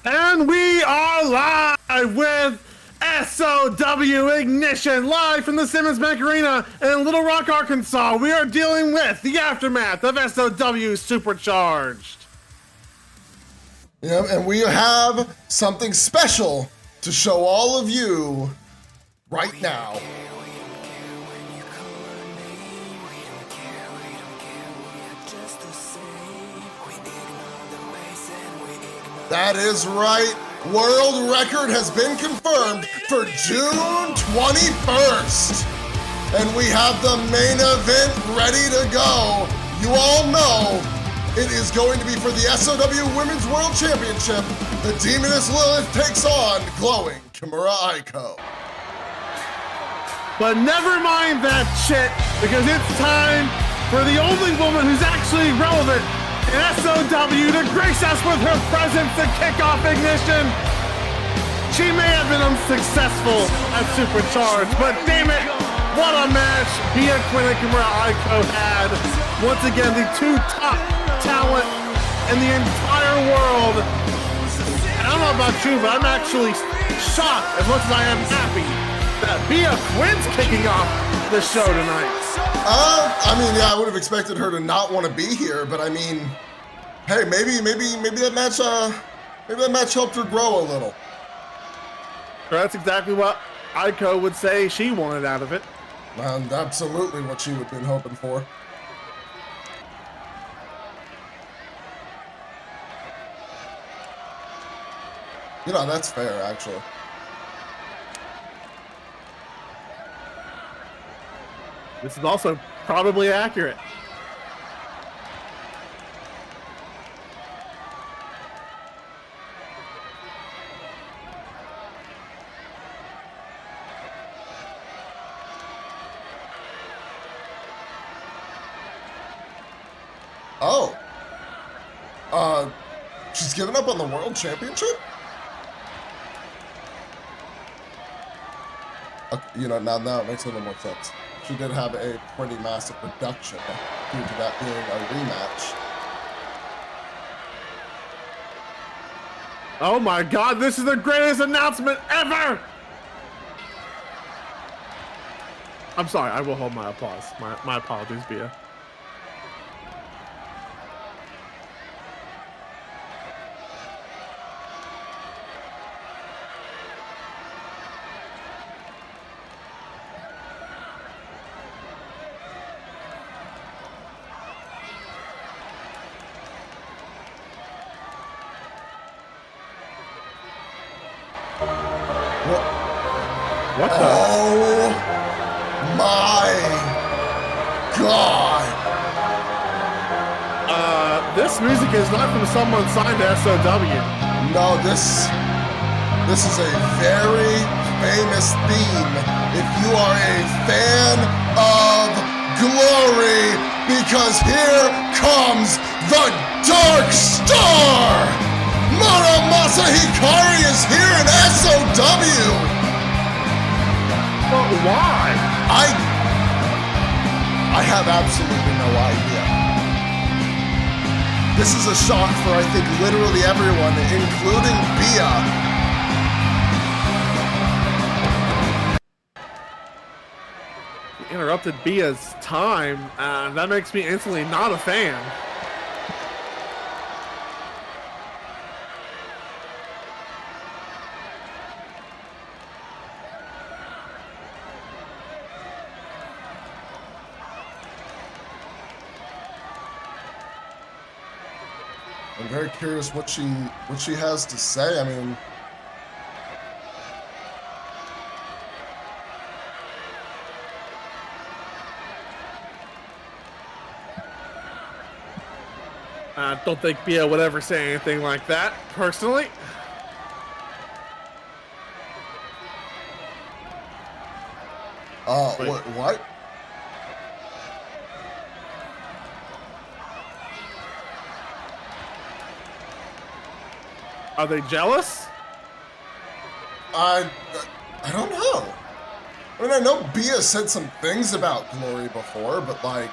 And we are live with SOW Ignition, live from the Simmons Bank Arena in Little Rock, Arkansas. We are dealing with the aftermath of SOW Supercharged. Yeah, and we have something special to show all of you right now. That is right. World record has been confirmed for June 21st. And we have the main event ready to go. You all know it is going to be for the SOW Women's World Championship. The Demoness Lilith takes on glowing M.E.A.T. But never mind that shit, because it's time for the only woman who's actually relevant in SOW to grace us with her presence to kick off Ignition. She may have been unsuccessful at Supercharged, but damn it, what a match M.E.A.T and Aiko had. Once again, the two top talent in the entire world. I don't know about you, but I'm actually shocked as much as I am happy that M.E.A.T kicking off the show tonight. I mean, yeah, I would have expected her to not want to be here, but I mean, hey, maybe that match helped her grow a little. That's exactly what Aiko would say she wanted out of it. And absolutely what she would have been hoping for. You know, that's fair, actually. This is also probably accurate. Oh. She's given up on the World Championship? Okay, you know, now it makes a little more sense. She did have a pretty massive reduction due to that being a rematch. Oh my god, this is the greatest announcement ever! I'm sorry, I will hold my applause. My apologies, M.E.A.T. What the? Oh my god! This music is not from someone signed to SOW. No, this is a very famous theme if you are a fan of Glory, because here comes the Dark Star! Muramasa Hikari is here in SOW! But why? I have absolutely no idea. This is a shock for, I think, literally everyone, including M.E.A.T. You interrupted M.E.A.'s time, and that makes me instantly not a fan. I'm very curious what she has to say. I mean, I don't think M.E.A.T would ever say anything like that, personally. what? Are they jealous? I don't know. I mean, I know M.E.A.T said some things about Glory before, but like,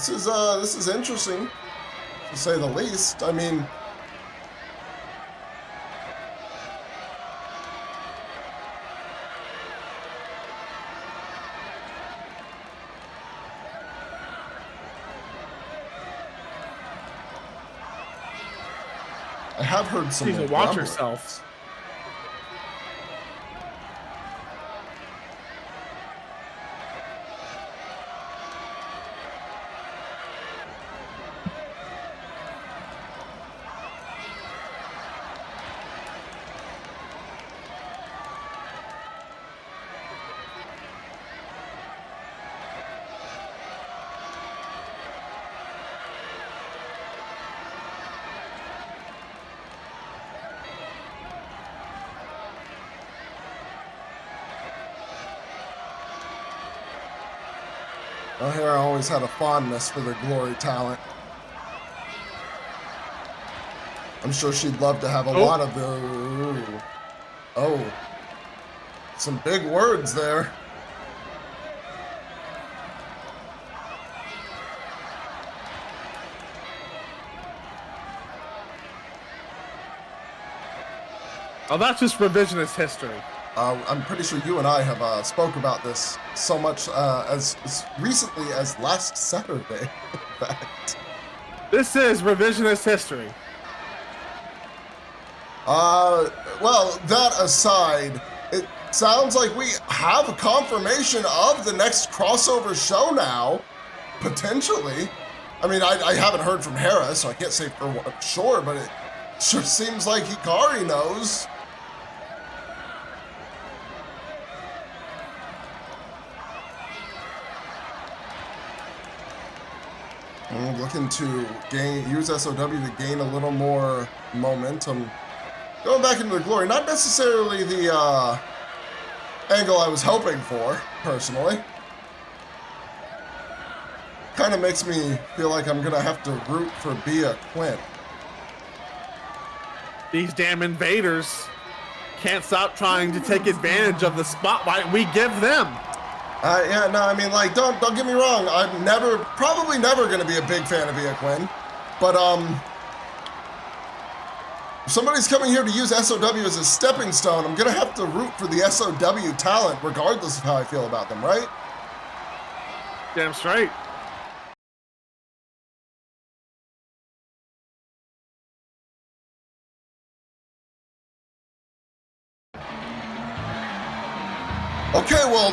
This is interesting, to say the least. I mean, I have heard some. She needs to watch herself. Well, here I always had a fondness for the Glory talent. I'm sure she'd love to have a lot of the... Ooh. Oh. Some big words there. Oh, that's just revisionist history. I'm pretty sure you and I have spoke about this so much as recently as last Saturday, in fact. This is revisionist history. Well, that aside, it sounds like we have a confirmation of the next crossover show now, potentially. I mean, I haven't heard from Hera, so I can't say for sure, but it sure seems like Hikari knows. Looking to use SOW to gain a little more momentum. Going back into the Glory, not necessarily the angle I was hoping for, personally. Kind of makes me feel like I'm gonna have to root for Bea Quinn. These damn invaders can't stop trying to take advantage of the spotlight we give them. Yeah, no, I mean, like, don't get me wrong. I'm probably never gonna be a big fan of Bea Quinn, but if somebody's coming here to use SOW as a stepping stone, I'm gonna have to root for the SOW talent, regardless of how I feel about them, right? Damn straight. Okay, well,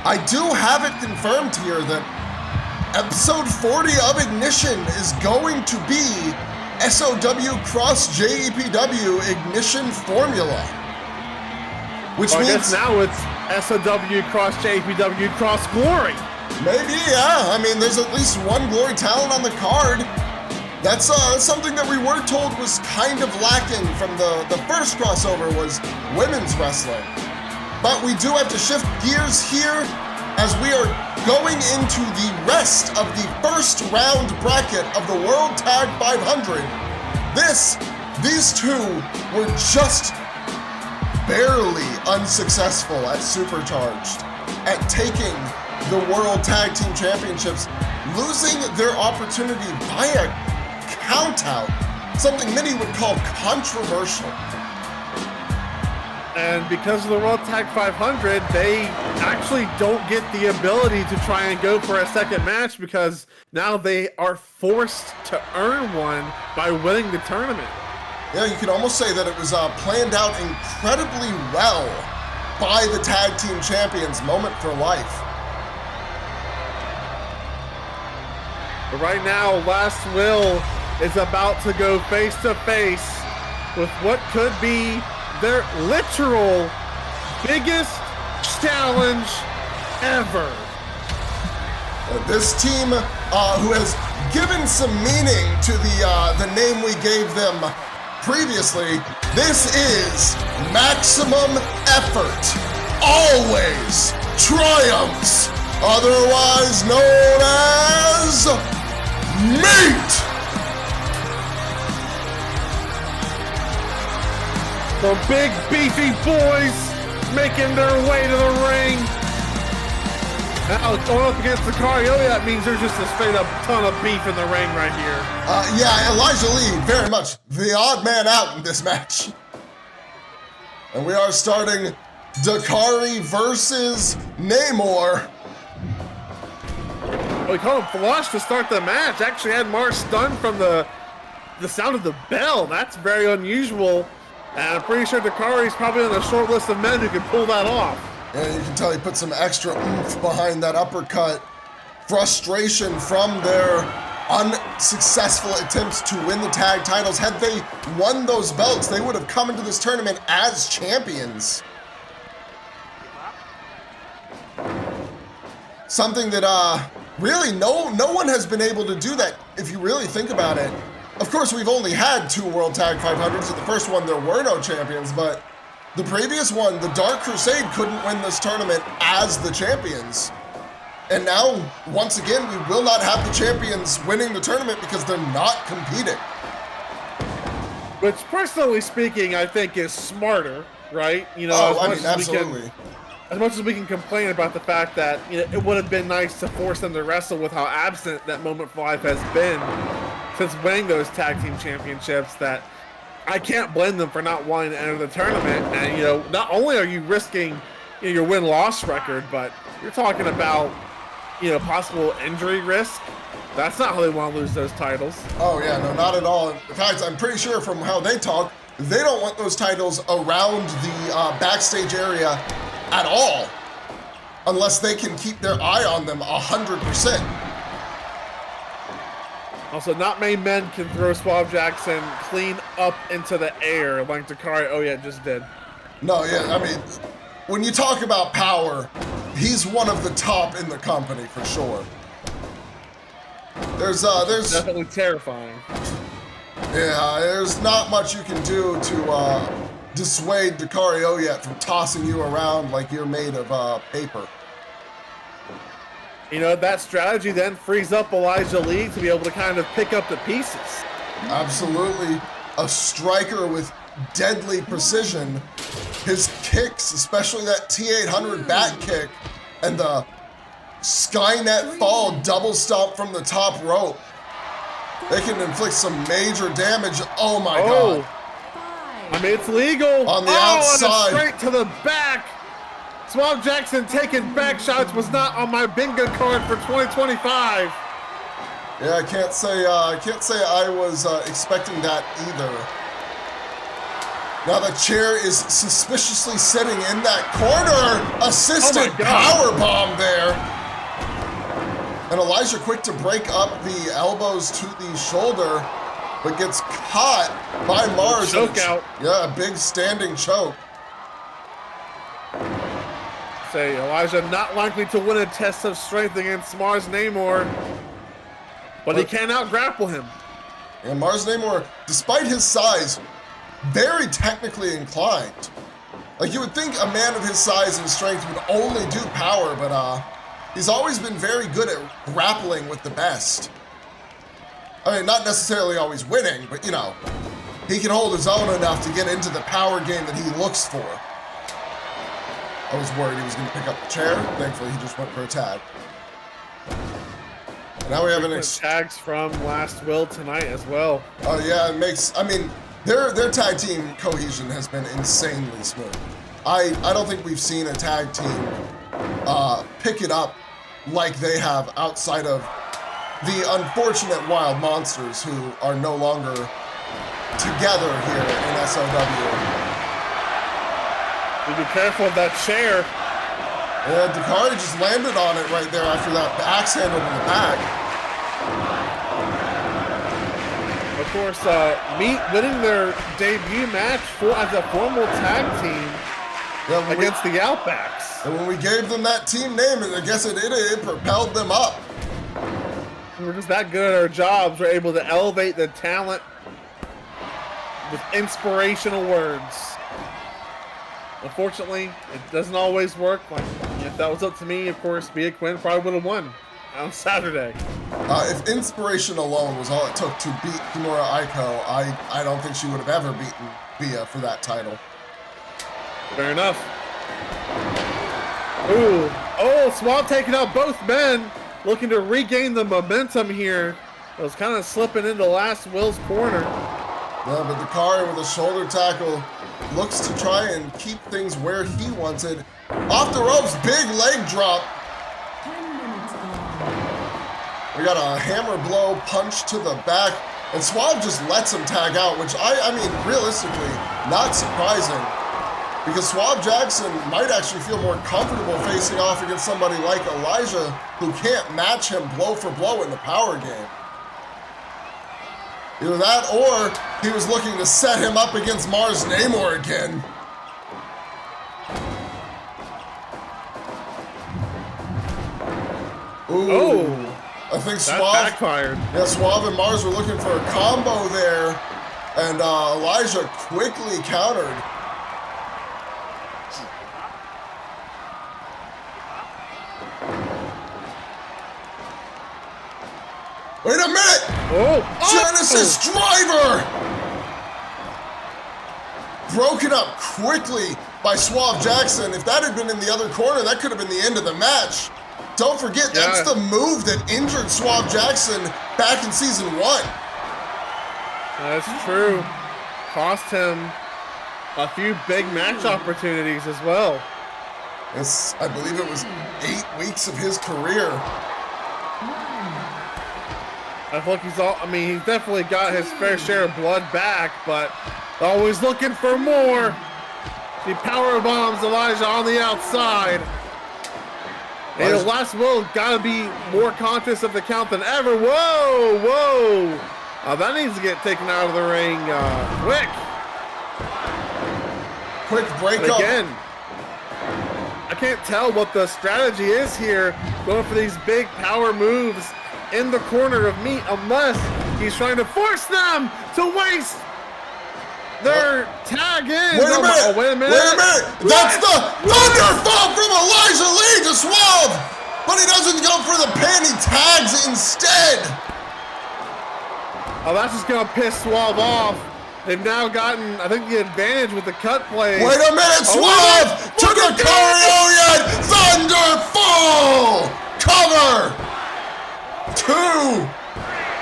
I do have it confirmed here that episode 40 of Ignition is going to be SOW Cross JEPW Ignition Formula. Which means... I guess now it's SOW Cross JEPW Cross Glory. Maybe, yeah. I mean, there's at least one Glory talent on the card. That's something that we were told was kind of lacking from the first crossover was women's wrestling. But we do have to shift gears here as we are going into the rest of the first round bracket of the World Tag 500. These two were just barely unsuccessful at Supercharged, at taking the World Tag Team Championships, losing their opportunity by a count-out, something many would call controversial. And because of the World Tag 500, they actually don't get the ability to try and go for a second match because now they are forced to earn one by winning the tournament. Yeah, you could almost say that it was planned out incredibly well by the Tag Team Champions, Moment for Life. But right now, Last Will is about to go face-to-face with what could be their literal biggest challenge ever. This team, who has given some meaning to the name we gave them previously, this is Maximum Effort Always Triumphs, otherwise known as M.E.A.T. The big beefy boys making their way to the ring. Now going up against Hikari Oya, that means there's just a straight up ton of beef in the ring right here. Yeah, Elijah Lee, very much the odd man out in this match. And we are starting Dakari versus Namor. We call him flush to start the match. Actually had Mars stunned from the sound of the bell. That's very unusual. And I'm pretty sure Dakari's probably on the short list of men who can pull that off. Yeah, you can tell he put some extra oomph behind that uppercut. Frustration from their unsuccessful attempts to win the tag titles. Had they won those belts, they would have come into this tournament as champions. Something that really no one has been able to do that if you really think about it. Of course, we've only had 2 World Tag 500s. At the first one, there were no champions, but the previous one, the Dark Crusade, couldn't win this tournament as the champions. And now, once again, we will not have the champions winning the tournament because they're not competing. Which, personally speaking, I think is smarter, right? You know, absolutely. As much as we can complain about the fact that, you know, it would have been nice to force them to wrestle with how absent that moment for life has been since winning those tag team championships, that I can't blame them for not wanting to enter the tournament. And, you know, not only are you risking, you know, your win-loss record, but you're talking about, you know, possible injury risk. That's not how they want to lose those titles. Oh yeah, no, not at all. In fact, I'm pretty sure from how they talk, they don't want those titles around the backstage area at all, unless they can keep their eye on them 100%. Also, not many men can throw Suave Jackson clean up into the air like Hikari Oya just did. No, yeah, I mean, when you talk about power, he's one of the top in the company for sure. There's definitely terrifying. Yeah, there's not much you can do to dissuade Hikari Oya from tossing you around like you're made of paper. You know, that strategy then frees up Elijah Lee to be able to kind of pick up the pieces. Absolutely. A striker with deadly precision. His kicks, especially that T800 back kick and the Skynet fall double stomp from the top rope. They can inflict some major damage. Oh my God. I mean, it's legal. On the outside. And straight to the back. Suave Jackson taking back shots was not on my bingo card for 2025. Yeah, I can't say I was expecting that either. Now the chair is suspiciously sitting in that corner. Assisted powerbomb there. And Elijah quick to break up the elbows to the shoulder, but gets caught by Mars. Choke out. Yeah, a big standing choke. Say Elijah not likely to win a test of strength against Mars Namor, but he can out-grapple him. And Mars Namor, despite his size, very technically inclined. Like, you would think a man of his size and strength would only do power, but he's always been very good at grappling with the best. I mean, not necessarily always winning, but you know, he can hold his own enough to get into the power game that he looks for. I was worried he was going to pick up the chair. Thankfully, he just went for a tag. Now we have tags from Last Will tonight as well. Oh yeah, it makes. I mean, their tag team cohesion has been insanely smooth. I don't think we've seen a tag team pick it up like they have outside of the unfortunate Wild Monsters, who are no longer together here in SOW. Be careful of that chair. Yeah, Dakari just landed on it right there after that axe handle in the back. Of course, M.E.A.T winning their debut match as a formal tag team against the Outbacks. And when we gave them that team name, I guess it propelled them up. We're just that good at our jobs. We're able to elevate the talent with inspirational words. Unfortunately, it doesn't always work. Like, if that was up to me, of course, M.E.A.T Quinn probably would have won on Saturday. If inspiration alone was all it took to beat Kimura Aiko, I don't think she would have ever beaten Bia for that title. Fair enough. Ooh. Oh, Suave taking out both men, looking to regain the momentum here. It was kind of slipping into last Will's corner. Yeah, but Dakari with a shoulder tackle looks to try and keep things where he wants it. Off the ropes, big leg drop. We got a hammer blow punch to the back, and Suave just lets him tag out, which I mean, realistically, not surprising. Because Suave Jackson might actually feel more comfortable facing off against somebody like Elijah, who can't match him blow for blow in the power game. Either that, or he was looking to set him up against Mars Namor again. Ooh. Oh. I think That Suave backfired. Yeah, Suave and Mars were looking for a combo there, and Elijah quickly countered. Wait a minute! Oh! Genesis driver! Broken up quickly by Suave Jackson. If that had been in the other corner, that could have been the end of the match. Don't forget, that's the move that injured Suave Jackson back in season 1. That's true. Cost him a few big match opportunities as well. It's, I believe it was 8 weeks of his career. I feel like he's definitely got his fair share of blood back, but always looking for more. He power bombs Elijah on the outside. And last Will gotta be more conscious of the count than ever. Whoa, whoa. That needs to get taken out of the ring quick. Quick breakup. Again, I can't tell what the strategy is here, going for these big power moves in the corner of M.E.A.T, unless he's trying to force them to waste their tag in. Wait a minute! Wait a minute! Wait a minute! That's the thunderfall from Elijah Lee to Suave! But he doesn't go for the pin, he tags instead! Oh, that's just gonna piss Suave off. They've now gotten, I think, the advantage with the cut play. Wait a minute! Suave to the Karioyan Thunderfall! Cover! 2!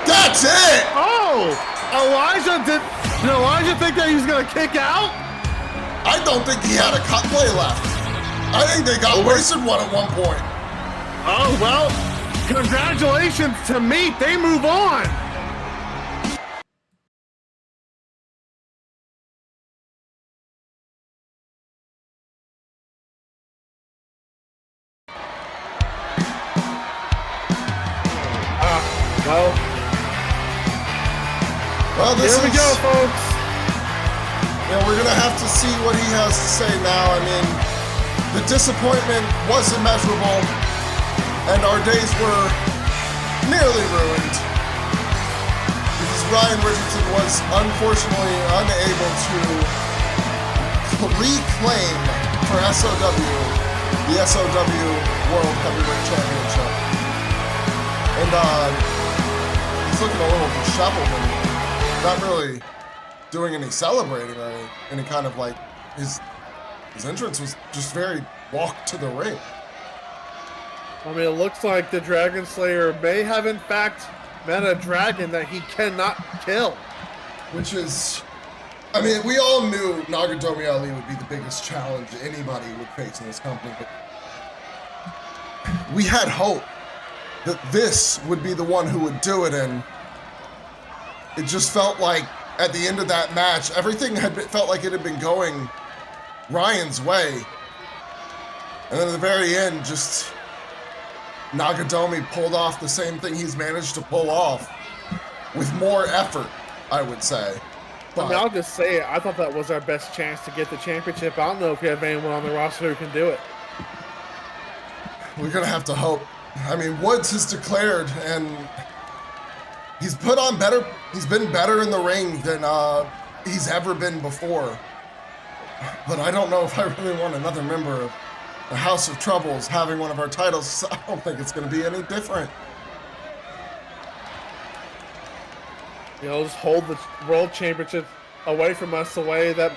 That's it! Oh! Did Elijah think that he was gonna kick out? I don't think he had a cut play left. I think they got wasted one at one point. Oh, well, congratulations to M.E.A.T. They move on. Well, here we go, folks. Yeah, we're gonna have to see what he has to say now. I mean, the disappointment was immeasurable, and our days were nearly ruined because Ryan Richardson was unfortunately unable to reclaim for SOW the SOW World Heavyweight Championship, and he's looking a little disheveled and not really doing any celebrating or any kind of like, his entrance was just very walk to the ring. I mean, it looks like the Dragon Slayer may have in fact met a dragon that he cannot kill. Which is, I mean, we all knew Nagatomi Ali would be the biggest challenge anybody would face in this company, but we had hope that this would be the one who would do it, and it just felt like at the end of that match, everything felt like it had been going Ryan's way. And then at the very end, just Nagatomi pulled off the same thing he's managed to pull off with more effort, I would say. But, I mean, I'll just say it. I thought that was our best chance to get the championship. I don't know if we have anyone on the roster who can do it. We're going to have to hope. I mean, Woods has declared, and he's put on better. He's been better in the ring than he's ever been before. But I don't know if I really want another member of the House of Troubles having one of our titles. So I don't think it's going to be any different. You know, just hold the World Championship away from us the way that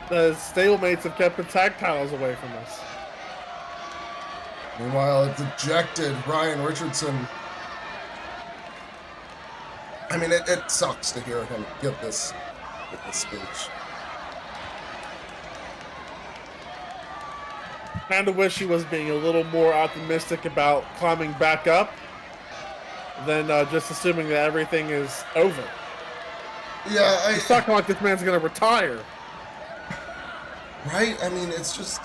the stablemates have kept the tag titles away from us. Meanwhile, a dejected Ryan Richardson. I mean, it sucks to hear him give this speech. Kind of wish he was being a little more optimistic about climbing back up than just assuming that everything is over. Yeah, He's talking like this man's gonna retire. Right? I mean, it's just.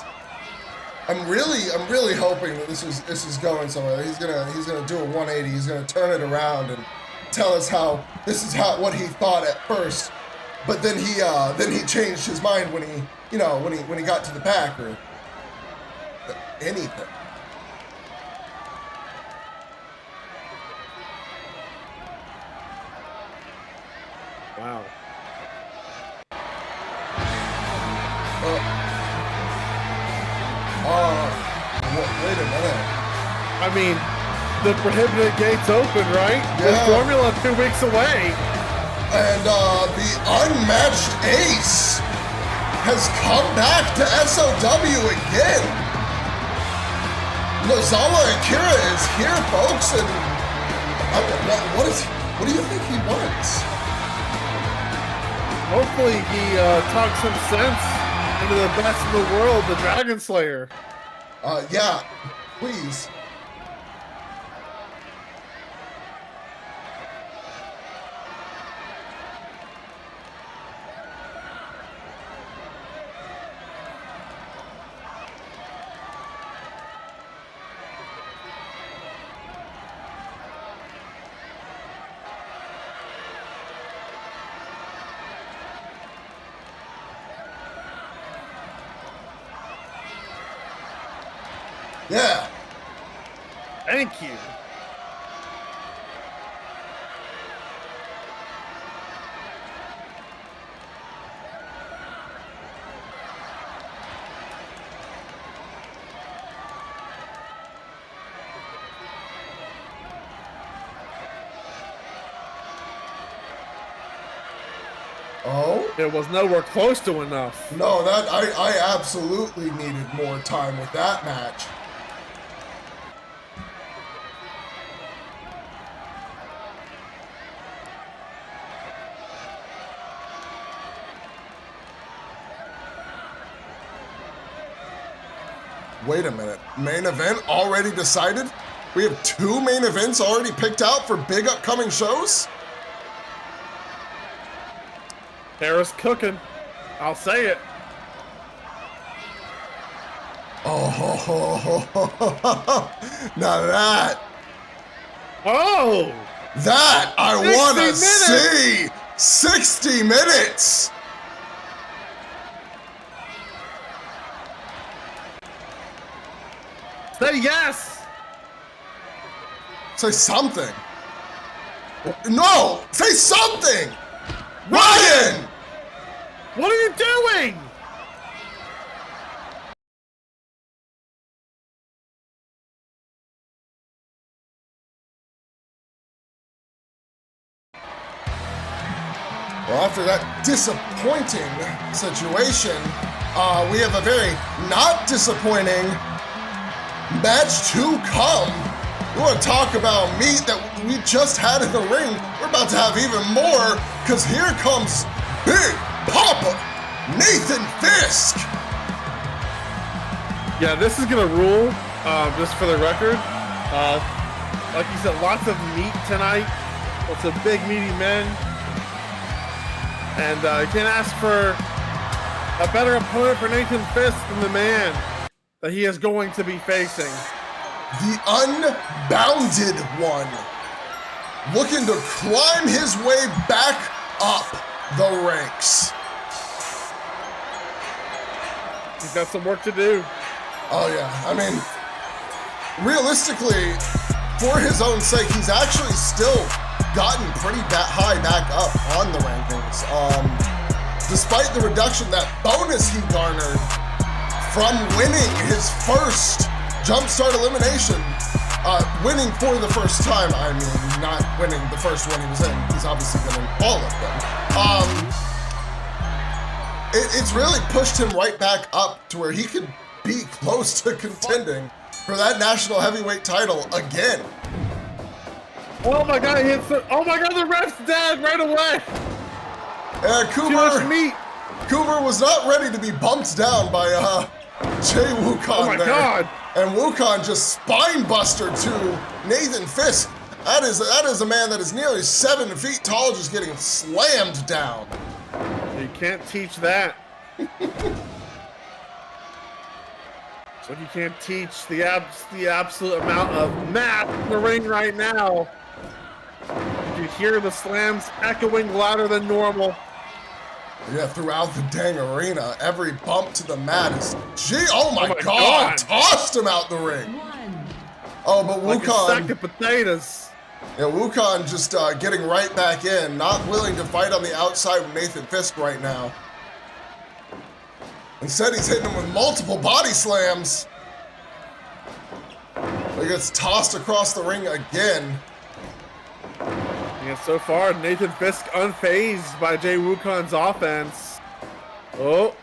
I'm really hoping that this is going somewhere. He's gonna do a 180. He's gonna turn it around and tell us how this is what he thought at first, but then he changed his mind when he got to the back or anything. Wow. Wait a minute. I mean, the prohibited gate's open, right? Yeah. With Formula 2 weeks away. And the unmatched ace has come back to SOW again. Nozawa Akira is here, folks, and what do you think he wants? Hopefully he talks some sense into the best in the world, the Dragon Slayer. Yeah, please. Yeah. Thank you. Oh? It was nowhere close to enough. No, that I absolutely needed more time with that match. Wait a minute, main event already decided? We have 2 main events already picked out for big upcoming shows? Harris cooking. I'll say it. Oh, now that. Oh! That I want to 60 see! minutes! 60 minutes! Say yes! Say something. No! Say something! Ryan! What are you doing? Well, after that disappointing situation, we have a very not disappointing match to come. We want to talk about meat that we just had in the ring. We're about to have even more, because here comes Big Poppa, Nathan Fisk. Yeah, this is gonna rule, just for the record. Like you said, lots of meat tonight. Lots of big, meaty men. And you can't ask for a better opponent for Nathan Fisk than the man that he is going to be facing. The Unbounded one, looking to climb his way back up the ranks. He's got some work to do. Oh yeah, I mean, realistically, for his own sake, he's actually still gotten pretty high back up on the rankings. Despite the reduction, that bonus he garnered from winning his first Jumpstart elimination, winning for the first time, I mean, not winning the first one he was in. He's obviously been in all of them. It's really pushed him right back up to where he could be close to contending for that national heavyweight title again. Oh my God, he hits the, oh my God, the ref's dead right away. Too much meat. Cooper was not ready to be bumped down by Jay Wukon Oh my there. God. And Wukon just spine buster to Nathan Fisk. That is a man that is nearly 7 feet tall, just getting slammed down. You can't teach that. So you can't teach the absolute amount of math in the ring right now. You hear the slams echoing louder than normal. Yeah, throughout the dang arena, every bump to the mat is, oh my God, tossed him out the ring. Oh, but like Wukon, a sack of potatoes. Yeah, Wukon just getting right back in, not willing to fight on the outside with Nathan Fisk right now. Instead, he's hitting him with multiple body slams. He gets tossed across the ring again. Yeah, so far, Nathan Fisk unfazed by Jay Wukon's offense. Oh.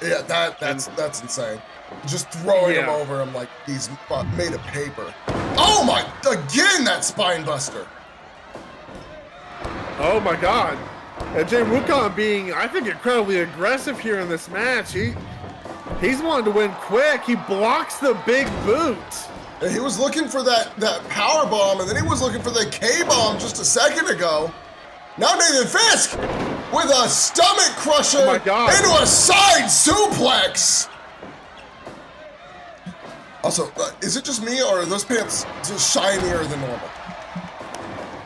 Yeah, that's insane. Just throwing him over him like he's made of paper. Oh my, again that spine buster. Oh my God. And Jay Wukon being, I think, incredibly aggressive here in this match. He's wanting to win quick. He blocks the big boot. And he was looking for that power bomb, and then he was looking for the K-bomb just a second ago. Now Nathan Fisk with a stomach crusher into a side suplex. Also, is it just me, or are those pants just shinier than normal?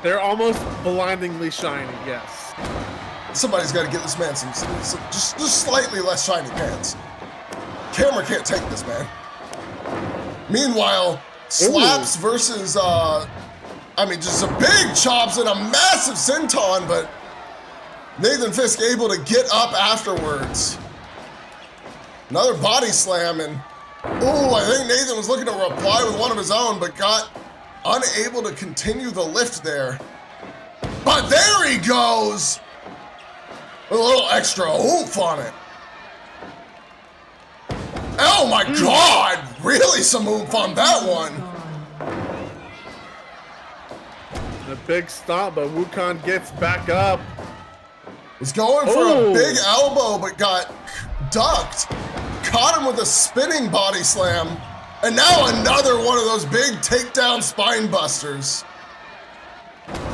They're almost blindingly shiny, yes. Somebody's got to get this man some just slightly less shiny pants. Camera can't take this, man. Meanwhile, slaps versus, just some big chops and a massive senton, but Nathan Fisk able to get up afterwards. Another body slam, and I think Nathan was looking to reply with one of his own, but got unable to continue the lift there. But there he goes! With a little extra oomph on it. Oh my God! Really some oomph on that one. The big stomp, but Wukon gets back up. Was going for a big elbow, but got ducked. Caught him with a spinning body slam. And now another one of those big takedown spine busters.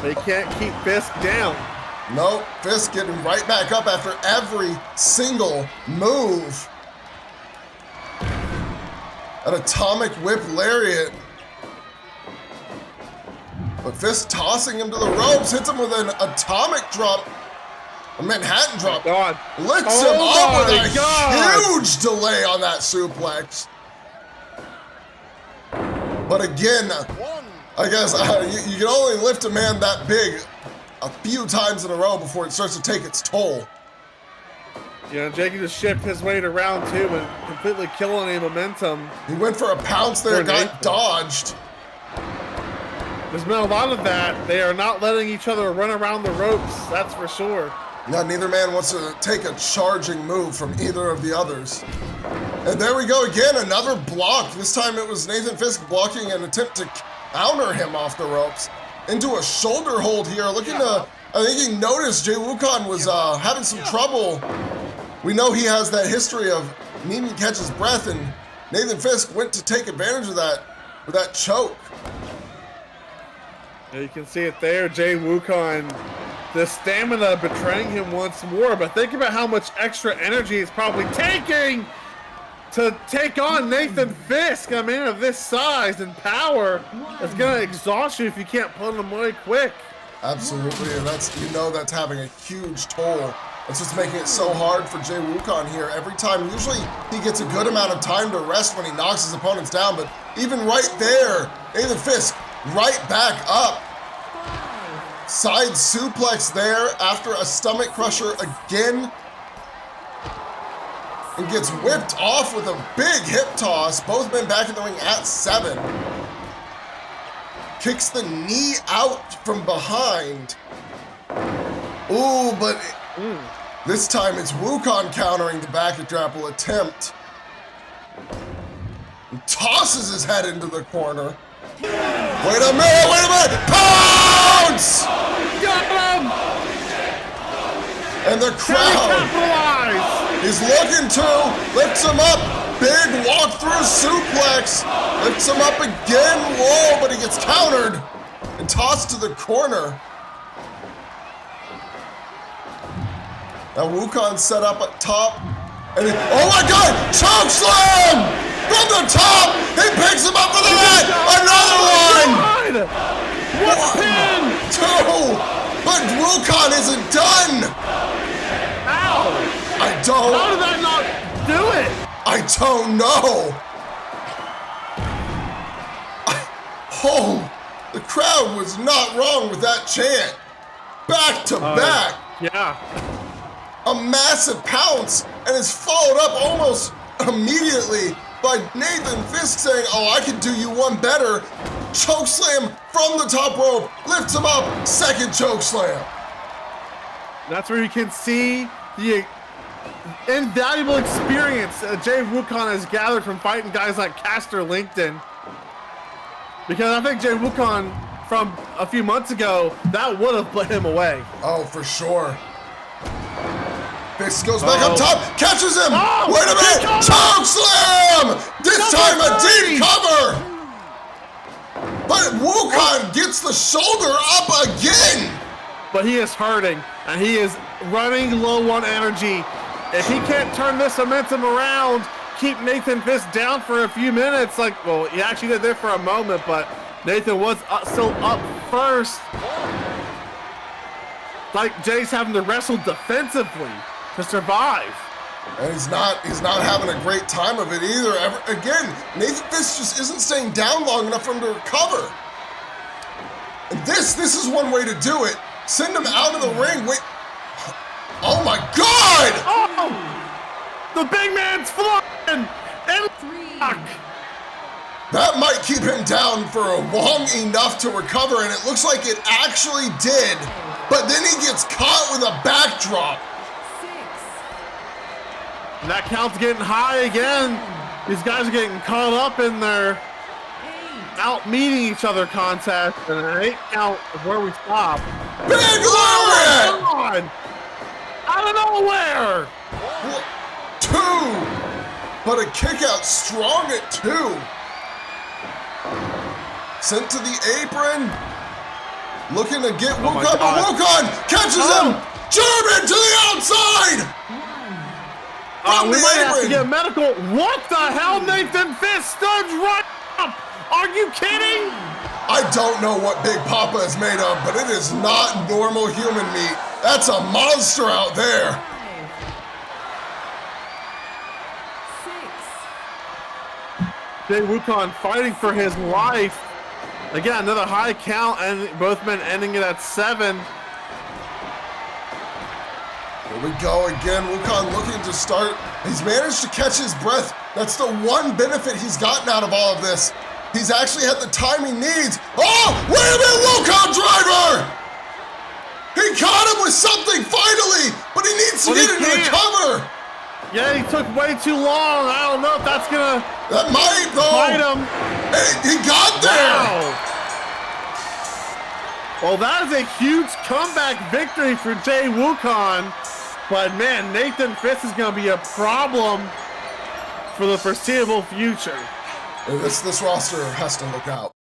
They can't keep Fisk down. Nope, Fisk getting right back up after every single move. An atomic whip lariat. But Fisk tossing him to the ropes, hits him with an atomic drop, a Manhattan drop. Lifts him up with a huge delay on that suplex. But again, I guess you can only lift a man that big a few times in a row before it starts to take its toll. Yeah, Jake can just shift his weight around too, but completely killing any momentum. He went for a pounce there, got dodged. There's been a lot of that. They are not letting each other run around the ropes, that's for sure. Now, neither man wants to take a charging move from either of the others. And there we go again, another block. This time it was Nathan Fisk blocking an attempt to counter him off the ropes into a shoulder hold here. Looking to, I think he noticed Jay Wukon was having some trouble. We know he has that history of needing to catch his breath, and Nathan Fisk went to take advantage of that with that choke. Yeah, you can see it there, Jay Wukon. The stamina betraying him once more, but think about how much extra energy he's probably taking to take on Nathan Fisk, a man of this size and power. It's gonna exhaust you if you can't put him away quick. Absolutely, and that's having a huge toll. It's just making it so hard for Jay Wukon here. Every time, usually he gets a good amount of time to rest when he knocks his opponents down, but even right there, Nathan Fisk right back up. Side suplex there after a stomach crusher again. And gets whipped off with a big hip toss. Both men back in the ring at 7. Kicks the knee out from behind. Ooh, but this time it's Wukon countering the back grapple attempt. He tosses his head into the corner. Wait a minute! Pounce! Got him! And the crowd is looking to, lifts him up, big walk-through suplex, lifts him up again, whoa, but he gets countered and tossed to the corner. Now Wukon set up at top, and oh my God, choke slam from the top. He picks him up for the net. Another one. What pin? 2, but Wukon isn't done. Ow! I don't. How did that not do it? I don't know. Oh, the crowd was not wrong with that chant. Back to back. Yeah. A massive pounce, and is followed up almost immediately by Nathan Fisk saying, oh, I can do you one better. Choke slam from the top rope, lifts him up, second choke slam. That's where you can see the invaluable experience Jay Wukon has gathered from fighting guys like Caster Linkton. Because I think Jay Wukon from a few months ago, that would have put him away. Oh, for sure. Fisk goes back up top, catches him! Oh, wait a minute! Choke slam! This time a deep cover! But Wukon gets the shoulder up again! But he is hurting, and he is running low on energy. If he can't turn this momentum around, keep Nathan Fisk down for a few minutes, like, well, he actually did there for a moment, but Nathan was still up first. Like Jay's having to wrestle defensively to survive. And he's not having a great time of it either. Again, Nathan Fisk just isn't staying down long enough for him to recover. And this is one way to do it. Send him out of the ring. Wait. Oh my God! Oh! The big man's flying! And that might keep him down for long enough to recover, and it looks like it actually did. But then he gets caught with a backdrop. And that count's getting high again. These guys are getting caught up in their out-meeting each other contest, and an 8 count is where we stop. Big Lariat! Come on! Out of nowhere! 2, but a kick out strong at 2. Sent to the apron, looking to get Wukon, but Wukon catches him! German to the outside! We might have to get medical. What the hell? Nathan Fisk stood right up! Are you kidding? I don't know what Big Poppa is made of, but it is not normal human meat. That's a monster out there. 6. Jay Wukon fighting for his life. Again, another high count, and both men ending it at 7. Here we go again. Wukon looking to start. He's managed to catch his breath. That's the one benefit he's gotten out of all of this. He's actually had the time he needs. Oh, wait a minute, Wukon driver! He caught him with something finally, but he needs to get into the cover. Yeah, he took way too long. I don't know if that's gonna. That might though. Fight him. He got there. Wow. Well, that is a huge comeback victory for Jay Wukon. But man, Nathan Fisk is going to be a problem for the foreseeable future. This roster has to look out.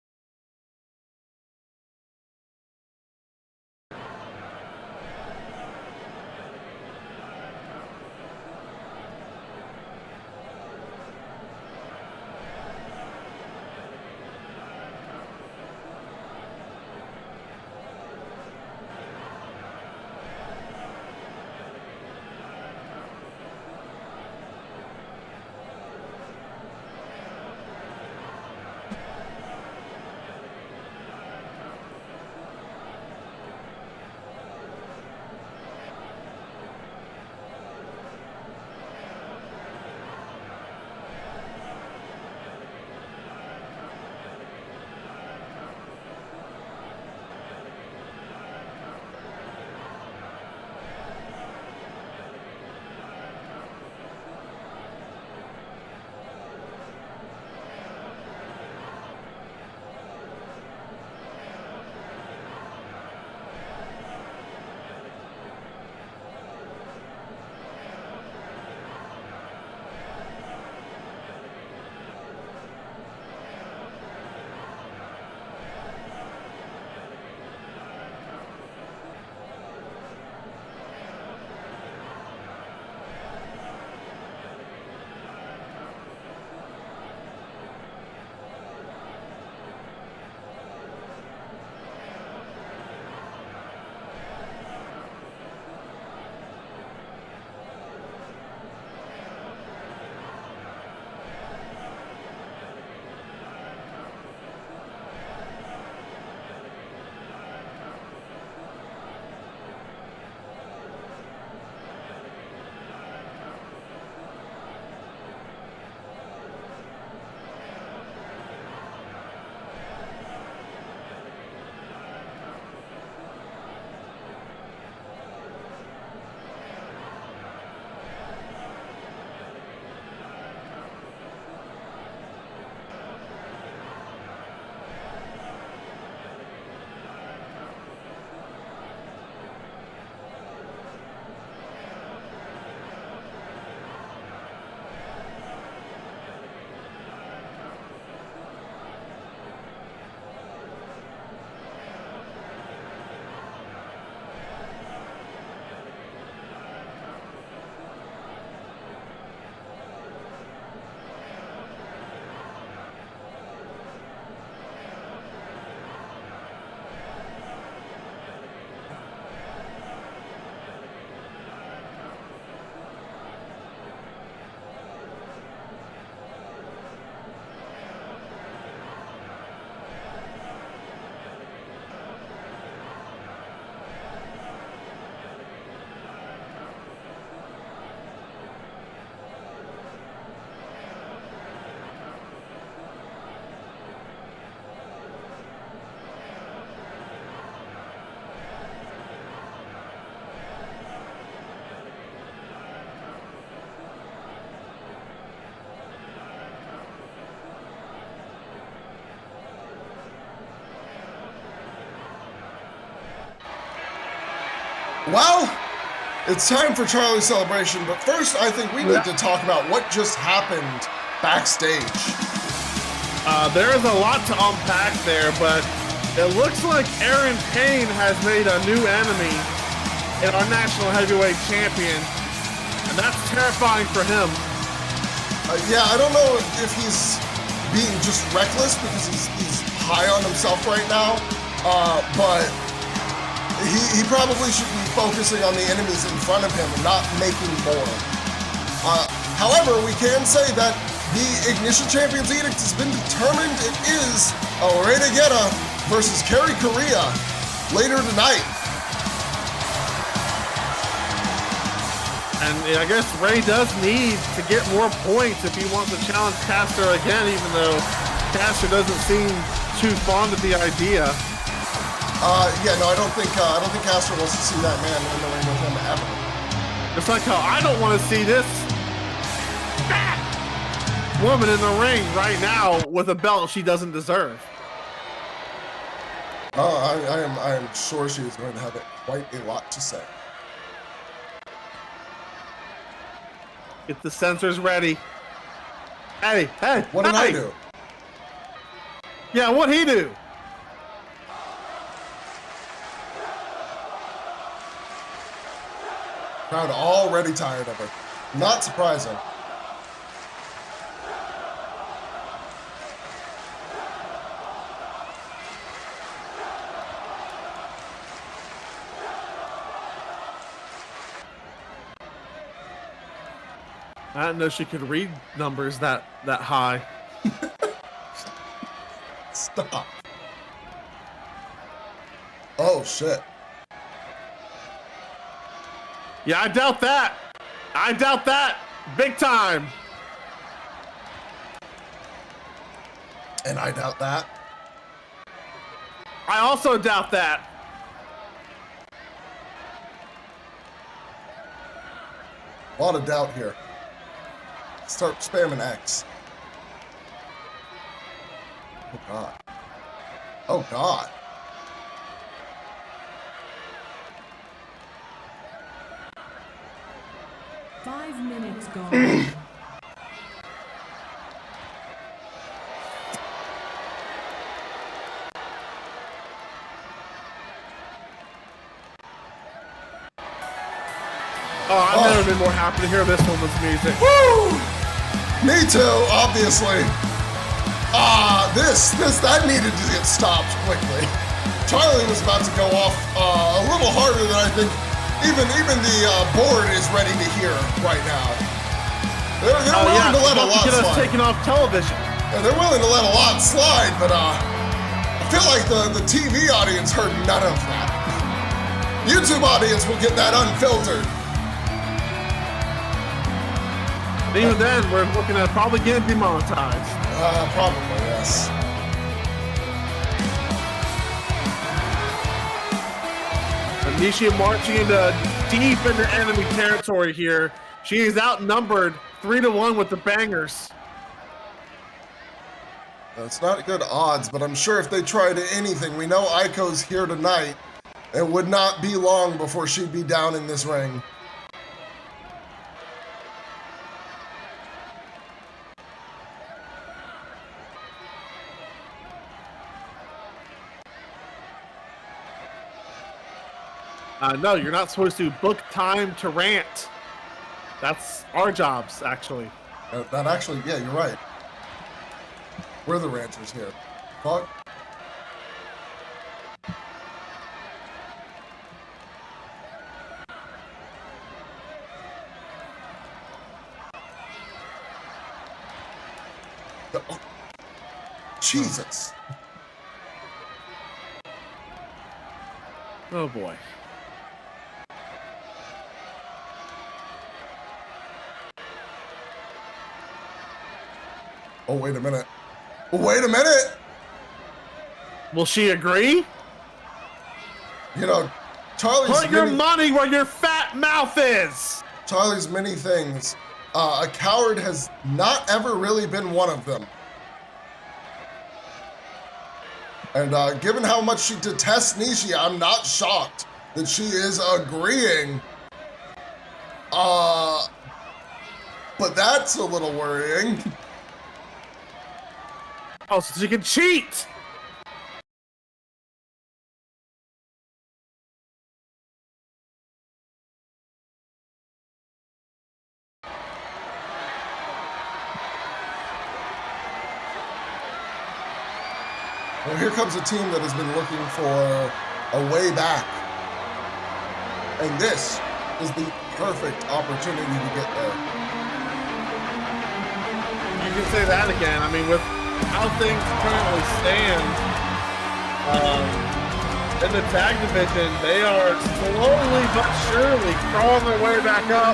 Well, it's time for Charlie's celebration, but first I think we need to talk about what just happened backstage. There is a lot to unpack there, but it looks like Aaron Payne has made a new enemy in our National Heavyweight Champion, and that's terrifying for him. Yeah, I don't know if he's being just reckless because he's high on himself right now, but he probably should be focusing on the enemies in front of him and not making more. However, we can say that the Ignition Champions Edict has been determined. It is Lorena Guerra versus Kerry Correa later tonight. And I guess Ray does need to get more points if he wants to challenge Caster again, even though Caster doesn't seem too fond of the idea. Yeah, no, I don't think Caster wants to see that man in the ring with him ever. It's like how I don't want to see this fat woman in the ring right now with a belt she doesn't deserve. I am sure she is going to have quite a lot to say. Get the sensors ready. Hey! What did I do? Yeah, what'd he do? Crowd already tired of her. Not surprising. I didn't know she could read numbers that high. Stop. Oh, shit. Yeah, I doubt that. I doubt that. Big time. And I doubt that. I also doubt that. A lot of doubt here. Start spamming X. Oh, God. Oh, God. Five minutes gone. Oh, I've never been more happy to hear this woman's music. Woo! Me too, obviously. That needed to get stopped quickly. Charlie was about to go off a little harder than I think even the board is ready to hear right now. They're willing to let a lot get us slide. taken off television. Yeah, they're willing to let a lot slide, but I feel like the TV audience heard none of that. YouTube audience will get that unfiltered. Even then, we're looking at probably getting demonetized. Probably, yes. Anisha marching deep into enemy territory here. She is outnumbered 3-1 with the bangers. It's not good odds, but I'm sure if they tried anything, we know Aiko's here tonight. It would not be long before she'd be down in this ring. No, you're not supposed to book time to rant. That's our jobs, actually. That actually, yeah, you're right. We're the ranchers here. Fuck. Oh. Jesus. Oh boy. Oh, wait a minute. Wait a minute! Will she agree? You know, Charlie's Put your money where your fat mouth is! Charlie's many things. A coward has not ever really been one of them. And given how much she detests Nishi, I'm not shocked that she is agreeing. But that's a little worrying. Oh, so she can cheat! Well, here comes a team that has been looking for a way back. And this is the perfect opportunity to get there. You can say that again. I mean, with how things currently stand, in the tag division, they are slowly but surely crawling their way back up.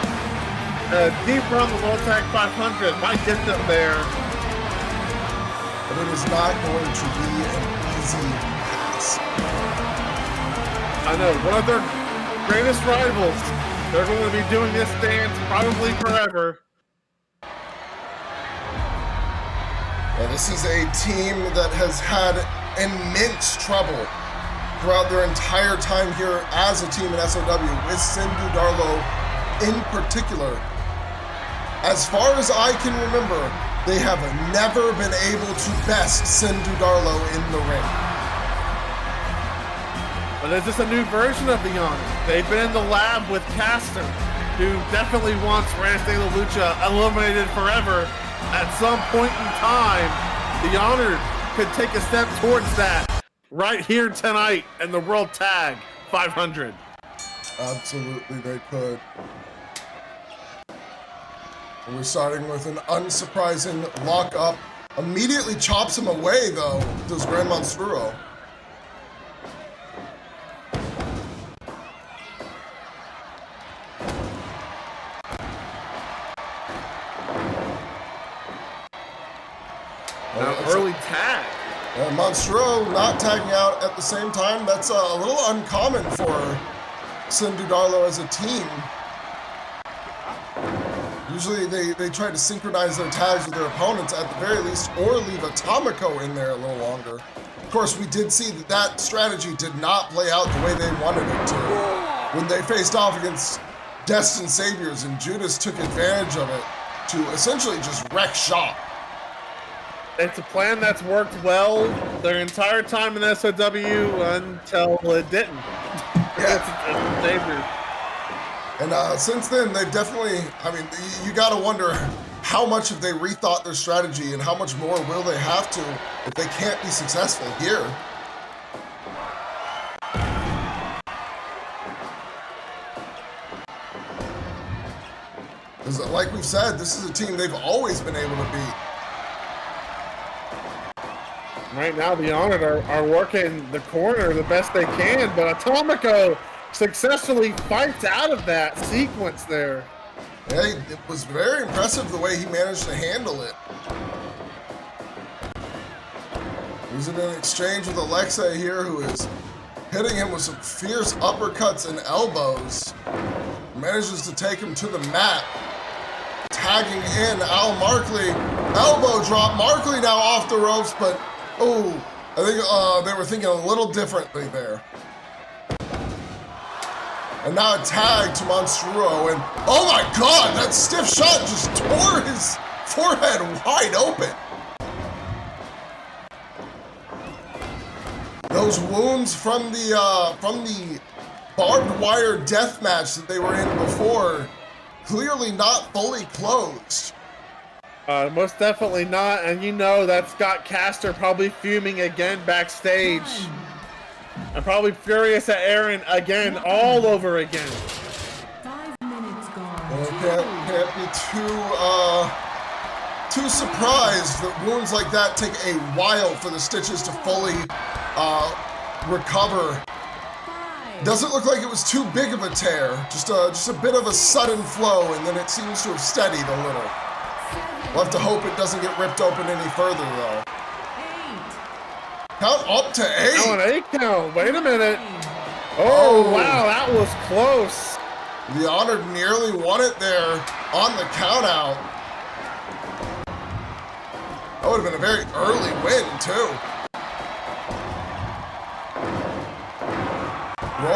Deep run the World Tag 500 might get them there. But it is not going to be an easy pass. I know, one of their greatest rivals. They're going to be doing this dance probably forever. Well, this is a team that has had immense trouble throughout their entire time here as a team in SOW, with Sin Dudarlo in particular. As far as I can remember, they have never been able to best Sin Dudarlo in the ring. But is this a new version of the Honor? They've been in the lab with Caster, who definitely wants Randy de la Lucha eliminated forever. At some point in time, the Honor could take a step towards that right here tonight in the World Tag 500. Absolutely, they could. And we're starting with an unsurprising lock-up. Immediately chops him away, though, does Grand Monstro. Early tag. Monstro not tagging out at the same time. That's a little uncommon for Sin Dudarlo as a team. Usually they try to synchronize their tags with their opponents at the very least, or leave Atomico in there a little longer. Of course, we did see that that strategy did not play out the way they wanted it to. When they faced off against Destined Saviors, and Judas took advantage of it to essentially just wreck shop. It's a plan that's worked well their entire time in SOW until it didn't. Yeah. And since then, they've definitely, I mean, you gotta wonder how much have they rethought their strategy and how much more will they have to if they can't be successful here. Because like we've said, this is a team they've always been able to beat. Right now, the Honored are working the corner the best they can, but Atomico successfully fights out of that sequence there. Yeah, it was very impressive the way he managed to handle it. He's in an exchange with Alexa here, who is hitting him with some fierce uppercuts and elbows. Manages to take him to the mat. Tagging in Al Markley. Elbow drop. Markley now off the ropes, but oh, I think they were thinking a little differently there. And now a tag to Monstro, and oh my God, that stiff shot just tore his forehead wide open. Those wounds from the barbed wire death match that they were in before, clearly not fully closed. Most definitely not, and you know that's got Caster probably fuming again backstage. I'm probably furious at Aaron again, all over again. 5 minutes gone. Well, can't be too surprised that wounds like that take a while for the stitches to fully recover. Doesn't look like it was too big of a tear, just a bit of a sudden flow, and then it seems to have steadied a little. We'll have to hope it doesn't get ripped open any further, though. 8. Count up to 8. Oh, an 8 count. Wait a minute. Oh, wow, that was close. The Honored nearly won it there on the count out. That would have been a very early win, too.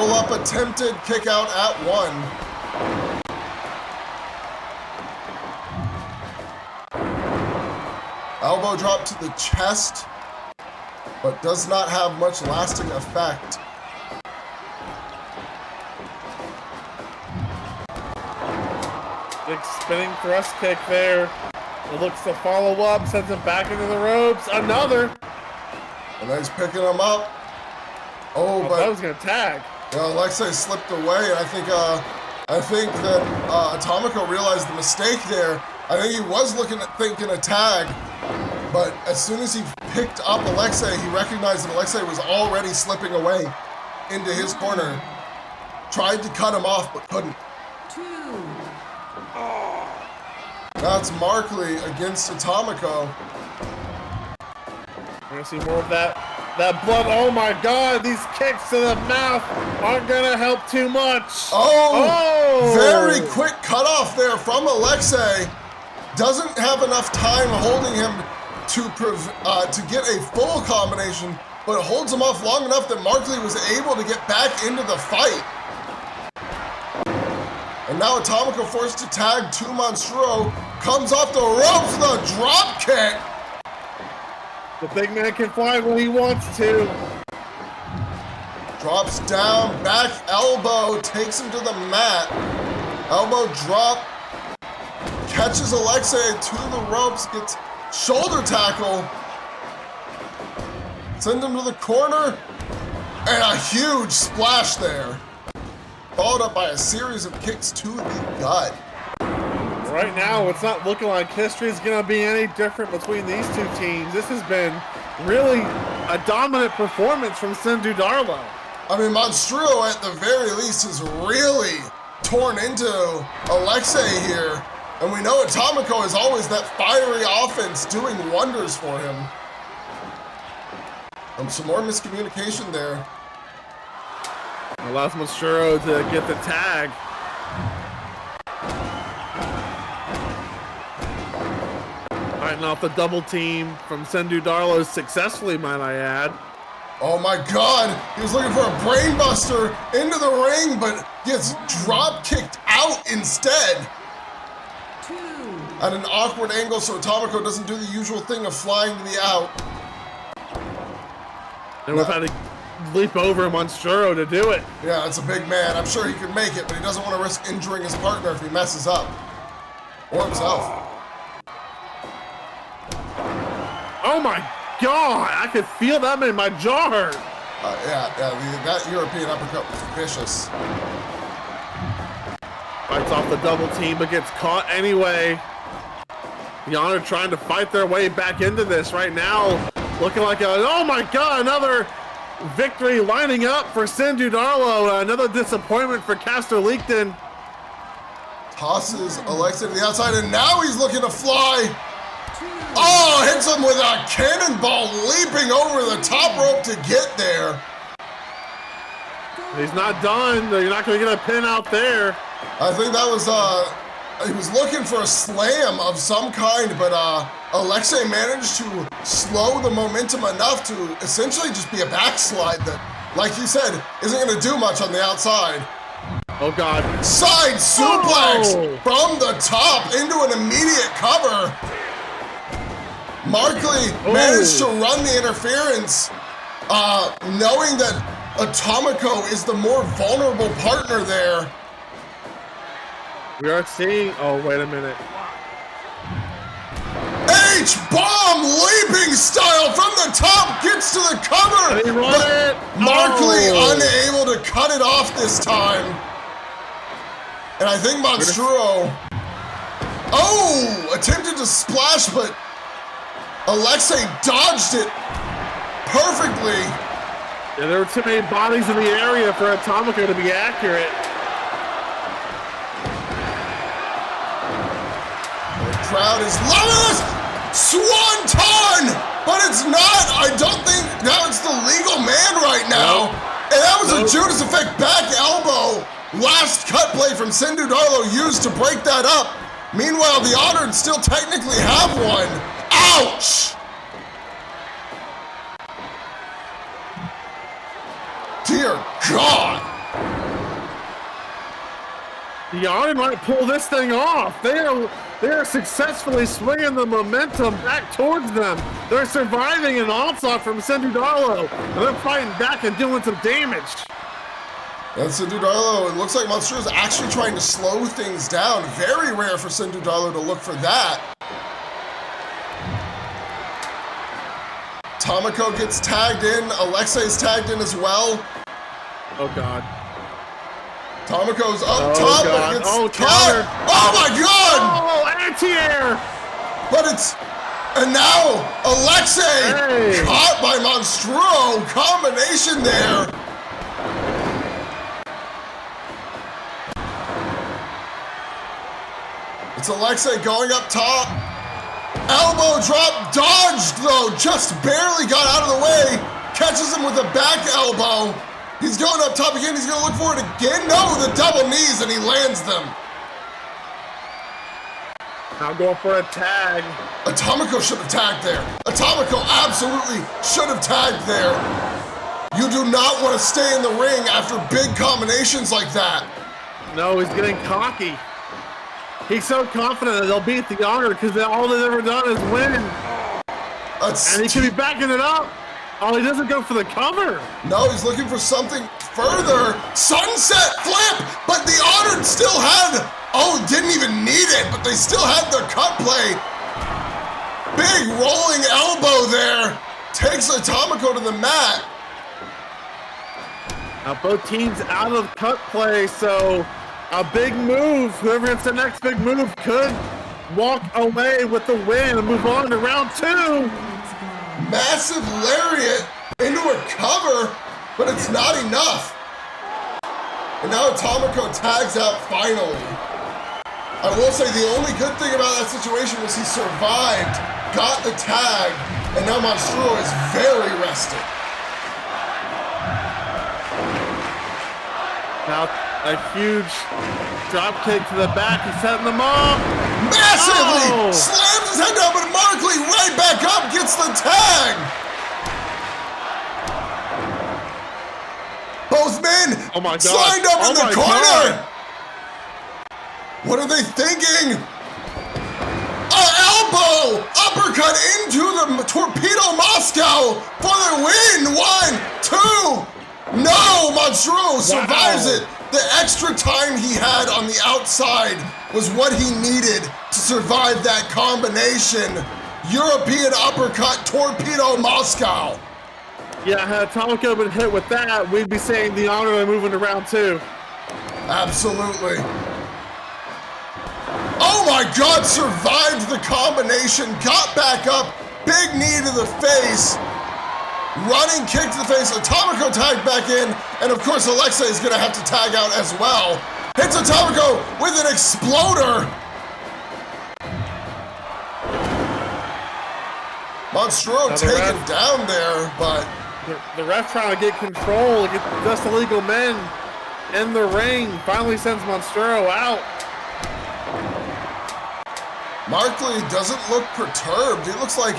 Roll-up attempted, kick out at 1. Elbow drop to the chest, but does not have much lasting effect. Big spinning thrust kick there. It looks to follow up, sends him back into the ropes. Another. And then he's picking him up. Oh, but I was gonna tag. Alexei slipped away, and I think that Atomico realized the mistake there. I think he was thinking a tag, but as soon as he picked up Alexei, he recognized that Alexei was already slipping away into his corner. Tried to cut him off, but couldn't. 2. That's Markley against Atomico. We're gonna see more of that blood. Oh my God, these kicks to the mouth aren't gonna help too much. Oh! Very quick cutoff there from Alexei. Doesn't have enough time holding him to get a full combination, but holds him off long enough that Markley was able to get back into the fight. And now Atomico forced to tag to Monstro, comes off the ropes, the drop kick. The big man can fly when he wants to. Drops down, back elbow, takes him to the mat. Elbow drop, catches Alexei to the ropes, gets shoulder tackle. Send him to the corner, and a huge splash there. Followed up by a series of kicks to the gut. Right now, it's not looking like history is going to be any different between these two teams. This has been really a dominant performance from Sin Dudarlo. I mean, Monstro, at the very least, has really torn into Alexei here. And we know Atomico is always that fiery offense doing wonders for him. Some more miscommunication there. Allows Monstro to get the tag. Fighting off the double team from Sin Dudarlo successfully, might I add. Oh my God, he was looking for a brain buster into the ring, but gets drop kicked out instead. 2. At an awkward angle, so Atomico doesn't do the usual thing of flying to the out. And we've had to leap over Monstro to do it. Yeah, it's a big man. I'm sure he could make it, but he doesn't want to risk injuring his partner if he messes up. Or himself. Oh my God, I could feel that in my jaw hurt. That European uppercut was vicious. Fights off the double team, but gets caught anyway. The Honor trying to fight their way back into this right now. Looking like oh my God, another victory lining up for Sin Dudarlo. Another disappointment for Castor Leakton. Tosses Alexei to the outside, and now he's looking to fly. Oh, hits him with a cannonball, leaping over the top rope to get there. He's not done. You're not going to get a pin out there. I think that was, he was looking for a slam of some kind, but Alexei managed to slow the momentum enough to essentially just be a backslide that, like you said, isn't going to do much on the outside. Oh, God. Side suplex from the top into an immediate cover. Markley managed to run the interference, knowing that Atomico is the more vulnerable partner there. We are seeing, oh, wait a minute. H-bomb leaping style from the top, gets to the cover, but Markley unable to cut it off this time. And I think Monstro, attempted to splash, but Alexei dodged it perfectly. Yeah, there were too many bodies in the area for Atomico to be accurate. The crowd is loving this swanton, but it's not. I don't think now it's the legal man right now. And that was a Judas Effect back elbow. Last cut play from Sin Dudarlo used to break that up. Meanwhile, the Honored still technically have one. Ouch! Dear God! The Honor might pull this thing off. They are successfully swinging the momentum back towards them. They're surviving an onslaught from Sin Dudarlo, and they're fighting back and doing some damage. And Sin Dudarlo, it looks like Monstro is actually trying to slow things down. Very rare for Sin Dudarlo to look for that. Tomiko gets tagged in. Alexei's tagged in as well. Oh, God. Tomiko's up top, God. but gets Oh, caught. counter. Oh, my God! Oh, anti-air! But it's... And now, Alexei caught by Monstro. Combination there. It's Alexei going up top. Elbow drop, dodged though, just barely got out of the way. Catches him with a back elbow. He's going up top again, he's gonna look for it again. No, the double knees, and he lands them. Now going for a tag. Tomiko should have tagged there. Tomiko absolutely should have tagged there. You do not want to stay in the ring after big combinations like that. No, he's getting cocky. He's so confident that they'll beat the Honor because all they've ever done is win. And he could be backing it up. Oh, he doesn't go for the cover. No, he's looking for something further. Sunset flip, but the Honor still had, didn't even need it, but they still had the cut play. Big rolling elbow there. Takes Tomiko to the mat. Now both teams out of cut play, so a big move. Whoever hits the next big move could walk away with the win and move on to round 2. Massive lariat into a cover, but it's not enough. And now Tomiko tags out finally. I will say the only good thing about that situation was he survived, got the tag, and now Monstro is very rested. Now a huge drop kick to the back. He's setting them up. Massively! Slams his head down, but Markley right back up, gets the tag! Both men lined up in the corner! What are they thinking? Elbow! Uppercut into the Torpedo Moscow for the win! 1, 2! No! Monstro survives it! The extra time he had on the outside was what he needed to survive that combination. European uppercut, Torpedo Moscow. Yeah, had Tomiko been hit with that, we'd be saying the Honor are moving to round 2. Absolutely. Oh my God, survived the combination, got back up, big knee to the face. Running kick to the face, Tomiko tagged back in, and of course Alexei is gonna have to tag out as well. Hits Tomiko with an exploder. Monstro taken down there, but... The ref trying to get control, get just illegal men in the ring, finally sends Monstro out. Markley doesn't look perturbed. He looks like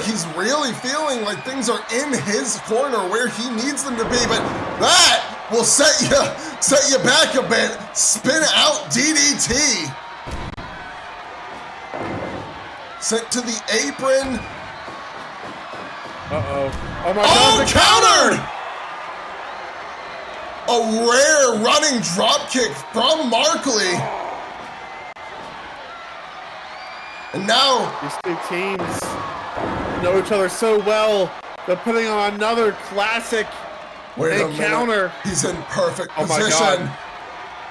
he's really feeling like things are in his corner where he needs them to be, but that will set you back a bit. Spin out DDT. Sent to the apron. Oh my God, countered! A rare running drop kick from Markley. And now these two teams know each other so well. They're putting on another classic encounter. He's in perfect my position. God.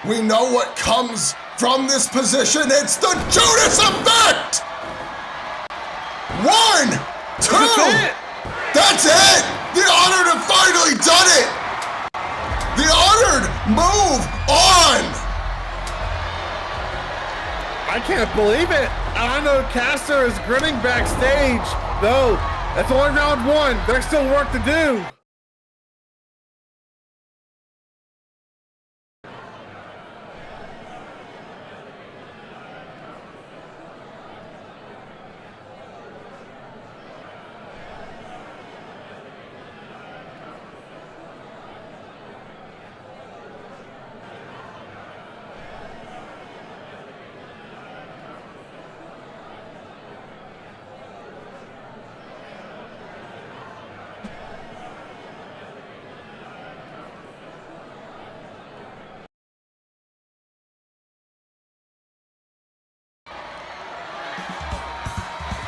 We know what comes from this position. It's the Judas effect. 1, 2. That's it. The Honored have finally done it. The Honored move on. I can't believe it. I know Caster is grinning backstage, though. That's only round 1. There's still work to do.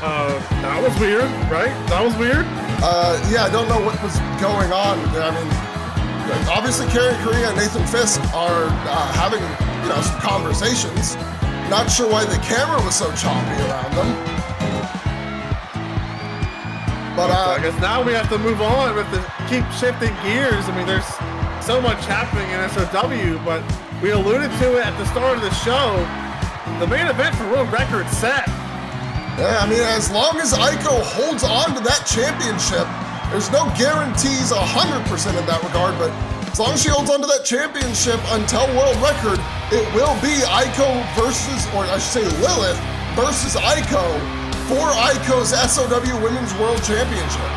That was weird, right? That was weird. Yeah, I don't know what was going on. I mean, obviously Carrie Correa and Nathan Fisk are having, you know, some conversations. Not sure why the camera was so choppy around them. But I guess now we have to move on. We have to keep shifting gears. I mean, there's so much happening in SOW, but we alluded to it at the start of the show. The main event for World Record set. Yeah, I mean, as long as Aiko holds on to that championship, there's no guarantees 100% in that regard, but as long as she holds on to that championship until World Record, it will be Aiko versus, or I should say Lilith versus Aiko for Aiko's SOW Women's World Championship.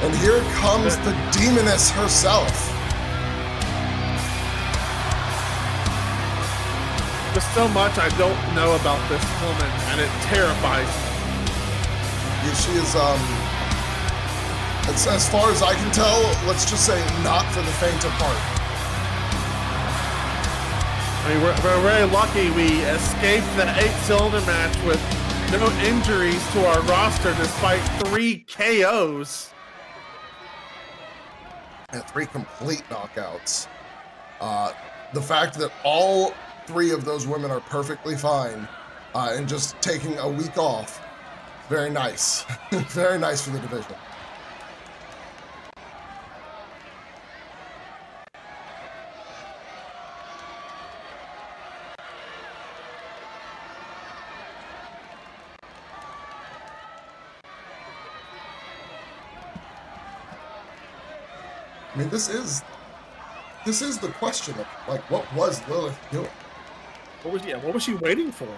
And here comes the demoness herself. There's so much I don't know about this woman, and it terrifies me. Yeah, she is, it's, as far as I can tell, let's just say not for the faint of heart. I mean, we're very lucky we escaped the 8-cylinder match with no injuries to our roster despite 3 KOs. And 3 complete knockouts. The fact that all 3 of those women are perfectly fine and just taking a week off, very nice. Very nice for the division. I mean, this is the question of, like, what was Lilith doing? What was she waiting for?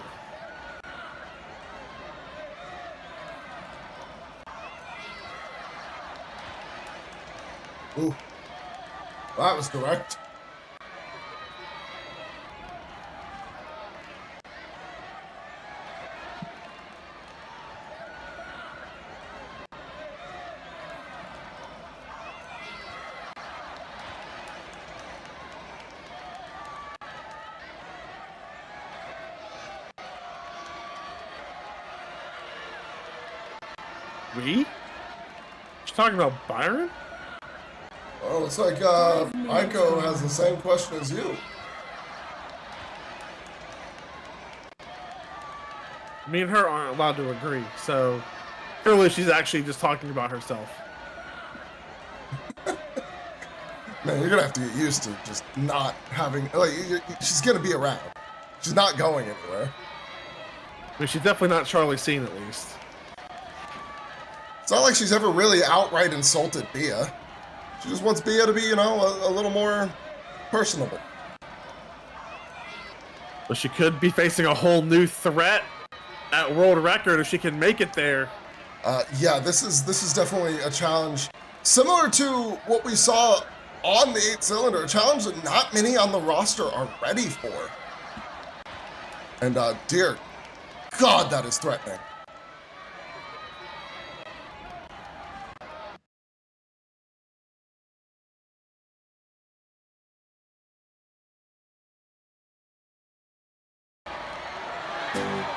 Ooh, that was direct. She's talking about Byron? Well, looks like Aiko has the same question as you. Me and her aren't allowed to agree, so clearly she's actually just talking about herself. Man, you're gonna have to get used to just not having, like, she's gonna be around. She's not going anywhere. I mean, she's definitely not Charlie Sheen, at least. It's not like she's ever really outright insulted B.E.A. She just wants B.E.A. to be, you know, a little more personable. But she could be facing a whole new threat at World Record if she can make it there. Yeah, this is definitely a challenge similar to what we saw on the 8-cylinder, a challenge that not many on the roster are ready for. And dear God, that is threatening.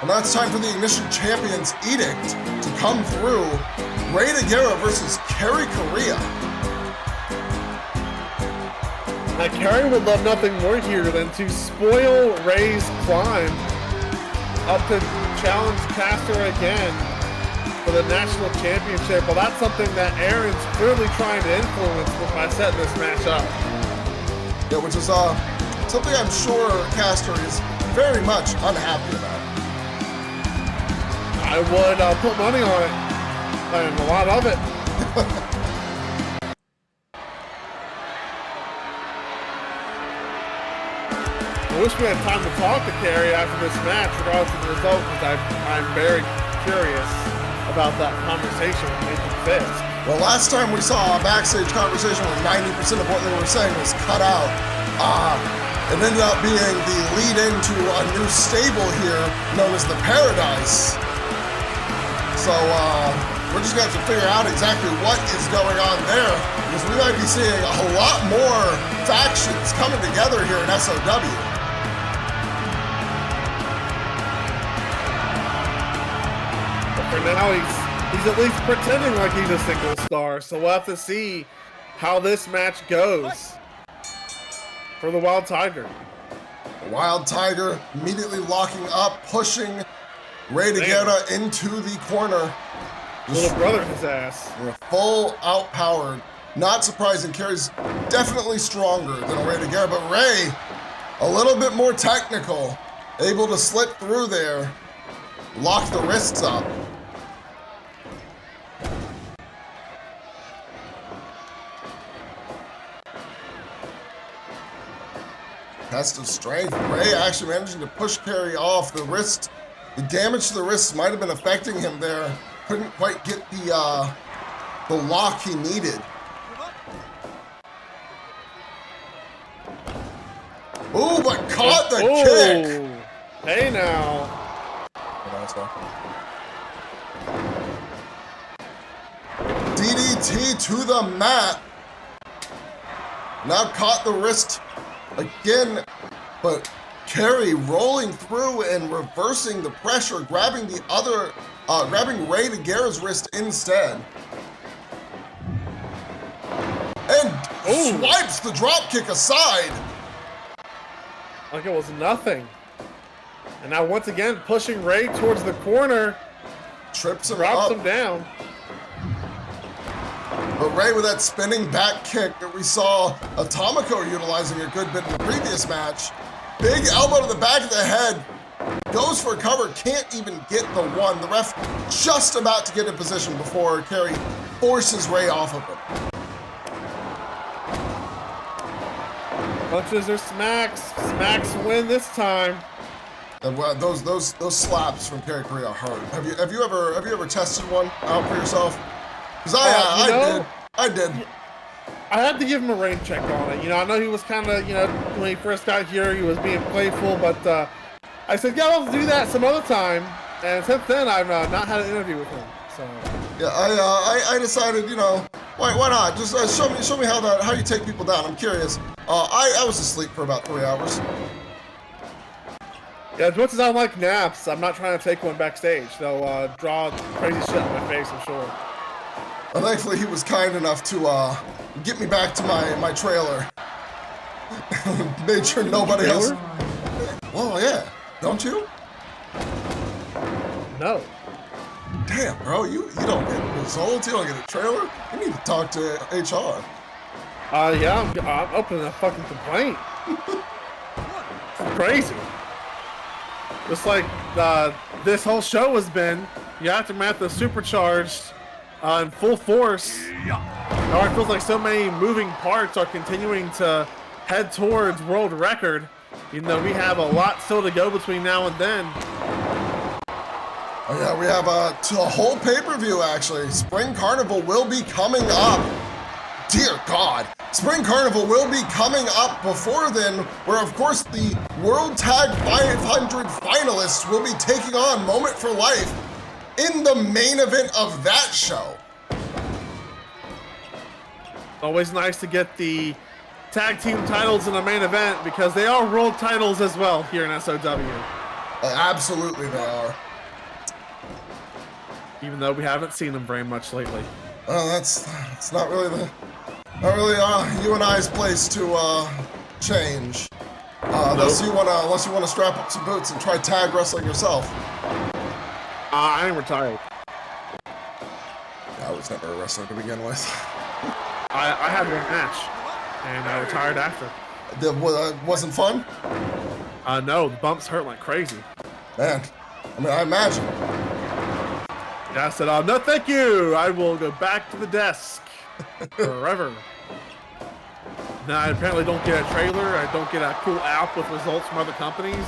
And now it's time for the Ignition Champions Edict to come through. Ray Guerra versus Carrie Correa. Now, Carrie would love nothing more here than to spoil Ray's climb up to challenge Caster again for the national championship. Well, that's something that Aaron's clearly trying to influence by setting this match up. Yeah, which is something I'm sure Caster is very much unhappy about. I would put money on it, and a lot of it. I wish we had time to talk to Carrie after this match, regardless of the result, because I'm very curious about that conversation with Nathan Fisk. Well, last time we saw a backstage conversation where 90% of what they were saying was cut out. It ended up being the lead into a new stable here known as the Paradise. So we're just gonna have to figure out exactly what is going on there, because we might be seeing a lot more factions coming together here in SOW. now he's at least pretending like he's a single star. So we'll have to see how this match goes for the Wild Tiger. The Wild Tiger immediately locking up, pushing Rey de Guerra into the corner. Little brother his ass. They're full outpowered. Not surprising, Kerry's definitely stronger than Rey de Guerra, but Rey, a little bit more technical, able to slip through there, lock the wrists up. Test of strength. Rey actually managing to push Kerry off. The wrist, the damage to the wrists might have been affecting him there. Couldn't quite get the lock he needed. Ooh, but caught the kick. Hey now. DDT to the mat. Now caught the wrist again, but Kerry rolling through and reversing the pressure, grabbing the other, grabbing Rey de Guerra's wrist instead. And swipes the drop kick aside. Like it was nothing. And now once again pushing Rey towards the corner. Trips him drops up. him down. But Rey with that spinning back kick that we saw Atomico utilizing a good bit in the previous match. Big elbow to the back of the head. Goes for a cover, can't even get the one. The ref just about to get in position before Kerry forces Rey off of him. Punches or smacks. Smacks win this time. And those slaps from Kerry Correa hurt. Have you ever tested one out for yourself? Because I did. I had to give him a rain check on it. You know, I know he was kind of, you know, when he first got here, he was being playful, but I said, yeah, let's do that some other time. And since then, I've not had an interview with him. So yeah, I decided, you know, why not? Just show me how you take people down. I'm curious. I was asleep for about 3 hours. Yeah, as much as I like naps, I'm not trying to take one backstage. They'll draw crazy shit on my face, I'm sure. Well, thankfully, he was kind enough to get me back to my trailer. Made sure nobody else. Well, yeah. Don't you? No. Damn, bro, you don't get results. You don't get a trailer. You need to talk to HR. Yeah, I'm opening a fucking complaint. It's crazy. Just like this whole show has been, the aftermath of Supercharged in full force. Now it feels like so many moving parts are continuing to head towards world record, even though we have a lot still to go between now and then. Oh yeah, we have a whole pay-per-view actually. Spring Carnival will be coming up. Dear God. Spring Carnival will be coming up before then, where of course the World Tag 500 finalists will be taking on Moment for Life in the main event of that show. Always nice to get the tag team titles in the main event because they are world titles as well here in SOW. Absolutely they are. Even though we haven't seen them very much lately. That's not really you and I's place to change. Unless you wanna strap up some boots and try tag wrestling yourself. I am retired. I was never a wrestler to begin with. I had one match, and I retired after. Wasn't fun? No, the bumps hurt like crazy. Man, I mean, I imagine. Yeah, I said, no thank you, I will go back to the desk forever. Now I apparently don't get a trailer, I don't get a cool app with results from other companies.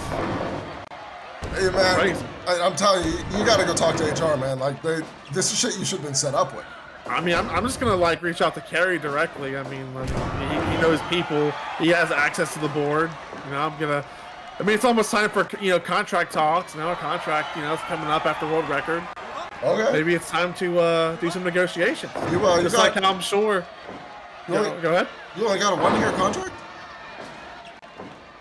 Hey man, Crazy. I'm telling you, you gotta go talk to HR, man. Like, this is shit you should have been set up with. I mean, I'm just gonna like reach out to Kerry directly. I mean, he knows people. He has access to the board. You know, I mean, it's almost time for contract talks. Now a contract, is coming up after world record. Okay. Maybe it's time to do some negotiations. Just like how I'm sure. Go ahead. You only got a 1-year contract?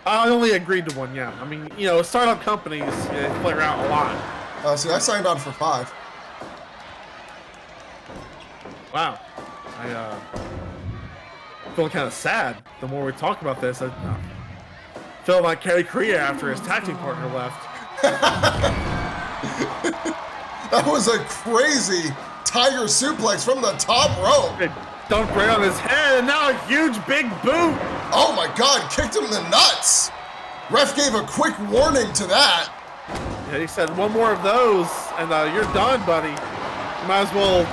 I only agreed to one. Yeah. I mean, startup companies play around a lot. See, I signed on for 5. Wow. I feel kind of sad the more we talk about this. I feel like Kerry Korea after his tag team partner left. That was a crazy tiger suplex from the top rope. It dumped right on his head, and now a huge big boot. Oh my God, kicked him in the nuts. Ref gave a quick warning to that. Yeah, he said one more of those, and you're done, buddy. You might as well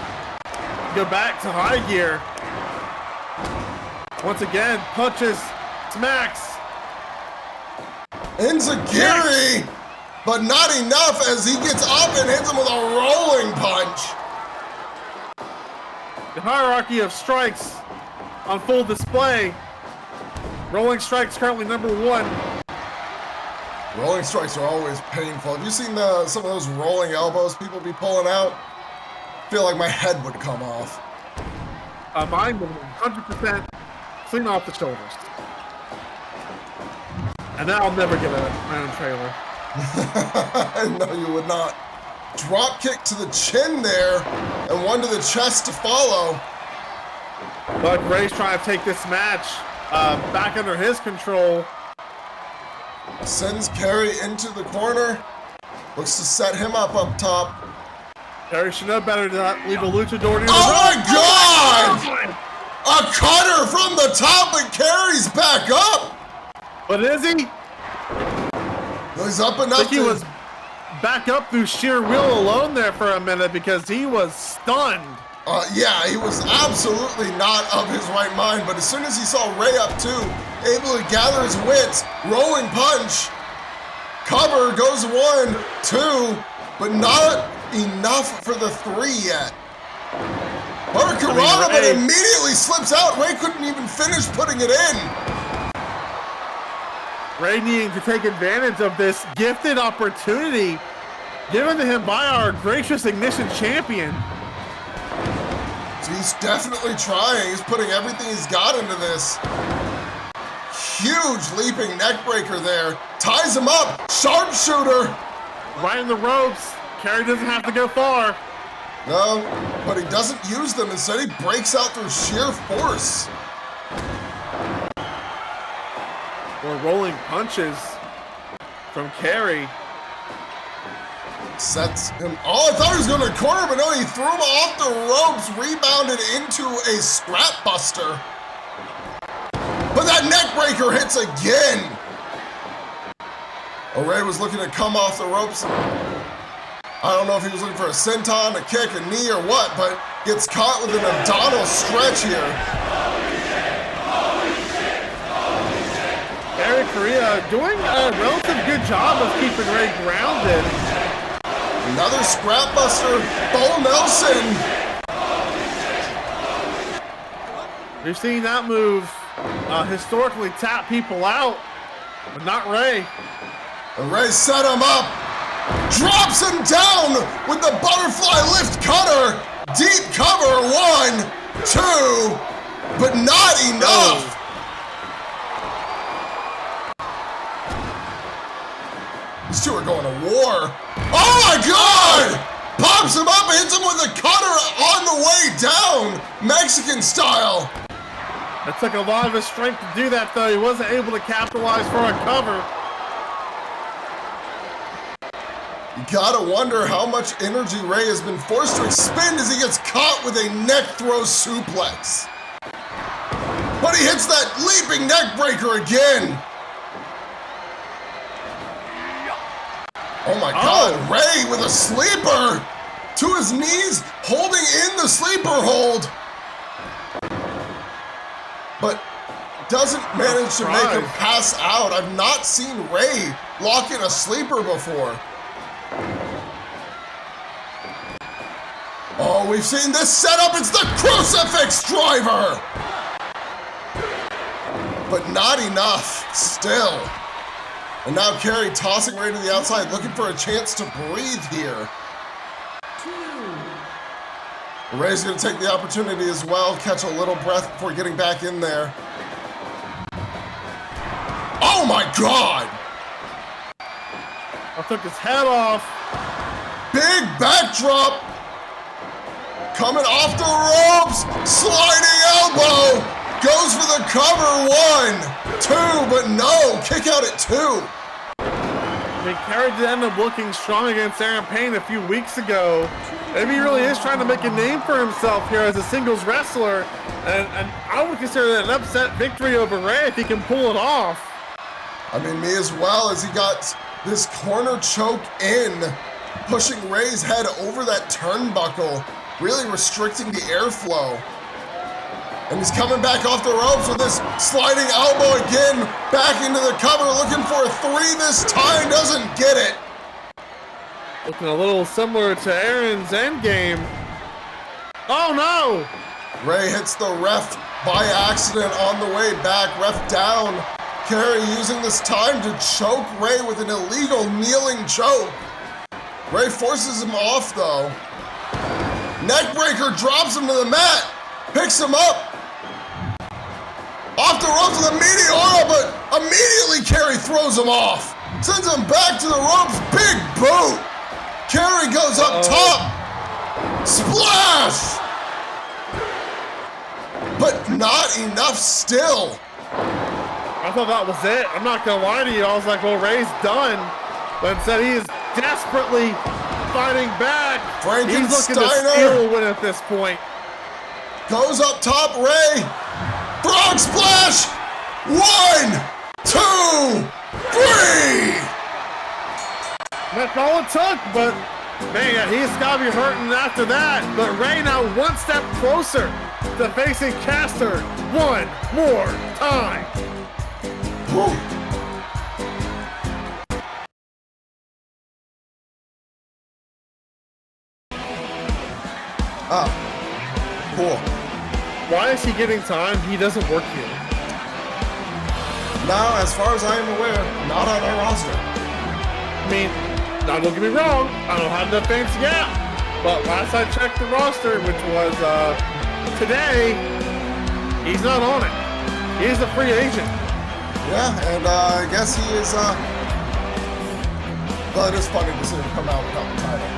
go back to high gear. Once again, punches, smacks. Enziguri, but not enough as he gets up and hits him with a rolling punch. The hierarchy of strikes on full display. Rolling strikes currently #1. Rolling strikes are always painful. Have you seen some of those rolling elbows people be pulling out? I feel like my head would come off. Mine would 100% clean off the shoulders. And then I'll never get my own trailer. No, you would not. Drop kick to the chin there, and one to the chest to follow. But Ray's trying to take this match back under his control. Sends Kerry into the corner. Looks to set him up top. Kerry should know better than not leave a luchador near the Oh my ring. God! A cutter from the top, and Kerry's back up. But is he? He's up enough I think he was back up through sheer will alone there for a minute because he was stunned. Yeah, he was absolutely not of his right mind, but as soon as he saw Ray up too, able to gather his wits, rolling punch, cover goes 1, 2, but not enough for the 3 yet. Hurricanrana, but immediately slips out. Ray couldn't even finish putting it in. Ray needing to take advantage of this gifted opportunity given to him by our gracious Ignition champion. So he's definitely trying. He's putting everything he's got into this. Huge leaping neck breaker there. Ties him up. Sharpshooter. Right in the ropes. Kerry doesn't have to go far. No, but he doesn't use them. Instead, he breaks out through sheer force. More rolling punches from Kerry. Sets him. Oh, I thought he was going to corner, but no, he threw him off the ropes, rebounded into a scrap buster. But that neck breaker hits again. Ray was looking to come off the ropes. I don't know if he was looking for a senton, a kick, a knee, or what, but gets caught with an abdominal stretch here. Kerry Korea doing a relative good job of keeping Ray grounded. Another scrap buster, Bull Nelson. We've seen that move historically tap people out, but not Ray. And Ray set him up, drops him down with the butterfly lift cutter. Deep cover, 1, 2, but not enough. These two are going to war. Oh my God! Pops him up, hits him with a cutter on the way down, Mexican style. It took a lot of his strength to do that, though. He wasn't able to capitalize for a cover. You gotta wonder how much energy Ray has been forced to expend as he gets caught with a neck throw suplex. But he hits that leaping neck breaker again. Oh my God, Ray with a sleeper to his knees, holding in the sleeper hold. But doesn't manage to make him pass out. I've not seen Ray lock in a sleeper before. Oh, we've seen this setup. It's the crucifix driver. But not enough, still. And now Kerry tossing Ray to the outside, looking for a chance to breathe here. Ray's gonna take the opportunity as well, catch a little breath before getting back in there. Oh my God! I took his head off. Big backdrop. coming off the ropes, sliding elbow, goes for the cover, 1, 2, but no, kick out at 2. Kerry did end up looking strong against Aaron Payne a few weeks ago. Maybe he really is trying to make a name for himself here as a singles wrestler, and I would consider that an upset victory over Ray if he can pull it off. I mean, me as well, as he got this corner choke in, pushing Ray's head over that turnbuckle, really restricting the airflow. And he's coming back off the ropes with this sliding elbow again, back into the cover, looking for a 3 this time, doesn't get it. Looking a little similar to Aaron's endgame. Oh no! Ray hits the ref by accident on the way back, ref down. Kerry using this time to choke Ray with an illegal kneeling choke. Ray forces him off though. Neckbreaker drops him to the mat, picks him up. Off the ropes with a meteora, but immediately Kerry throws him off. Sends him back to the ropes, big boot. Kerry goes up top, splash! But not enough still. I thought that was it. I'm not gonna lie to you. I was like, well, Ray's done. But instead, he is desperately fighting back. He's looking to steal a win at this point. Goes up top, Ray. Frog splash! 1, 2, 3! That's all it took, but man, he's gotta be hurting after that. But Ray now 1 step closer to facing Caster 1 more time. Whew. Ah, cool. Why is he getting time? He doesn't work here. Now, as far as I am aware, not on our roster. I mean, now don't get me wrong, I don't have enough fancy gap. But last I checked the roster, which was today, he's not on it. He's a free agent. Yeah, and I guess he is, well, it is funny to see him come out without the title.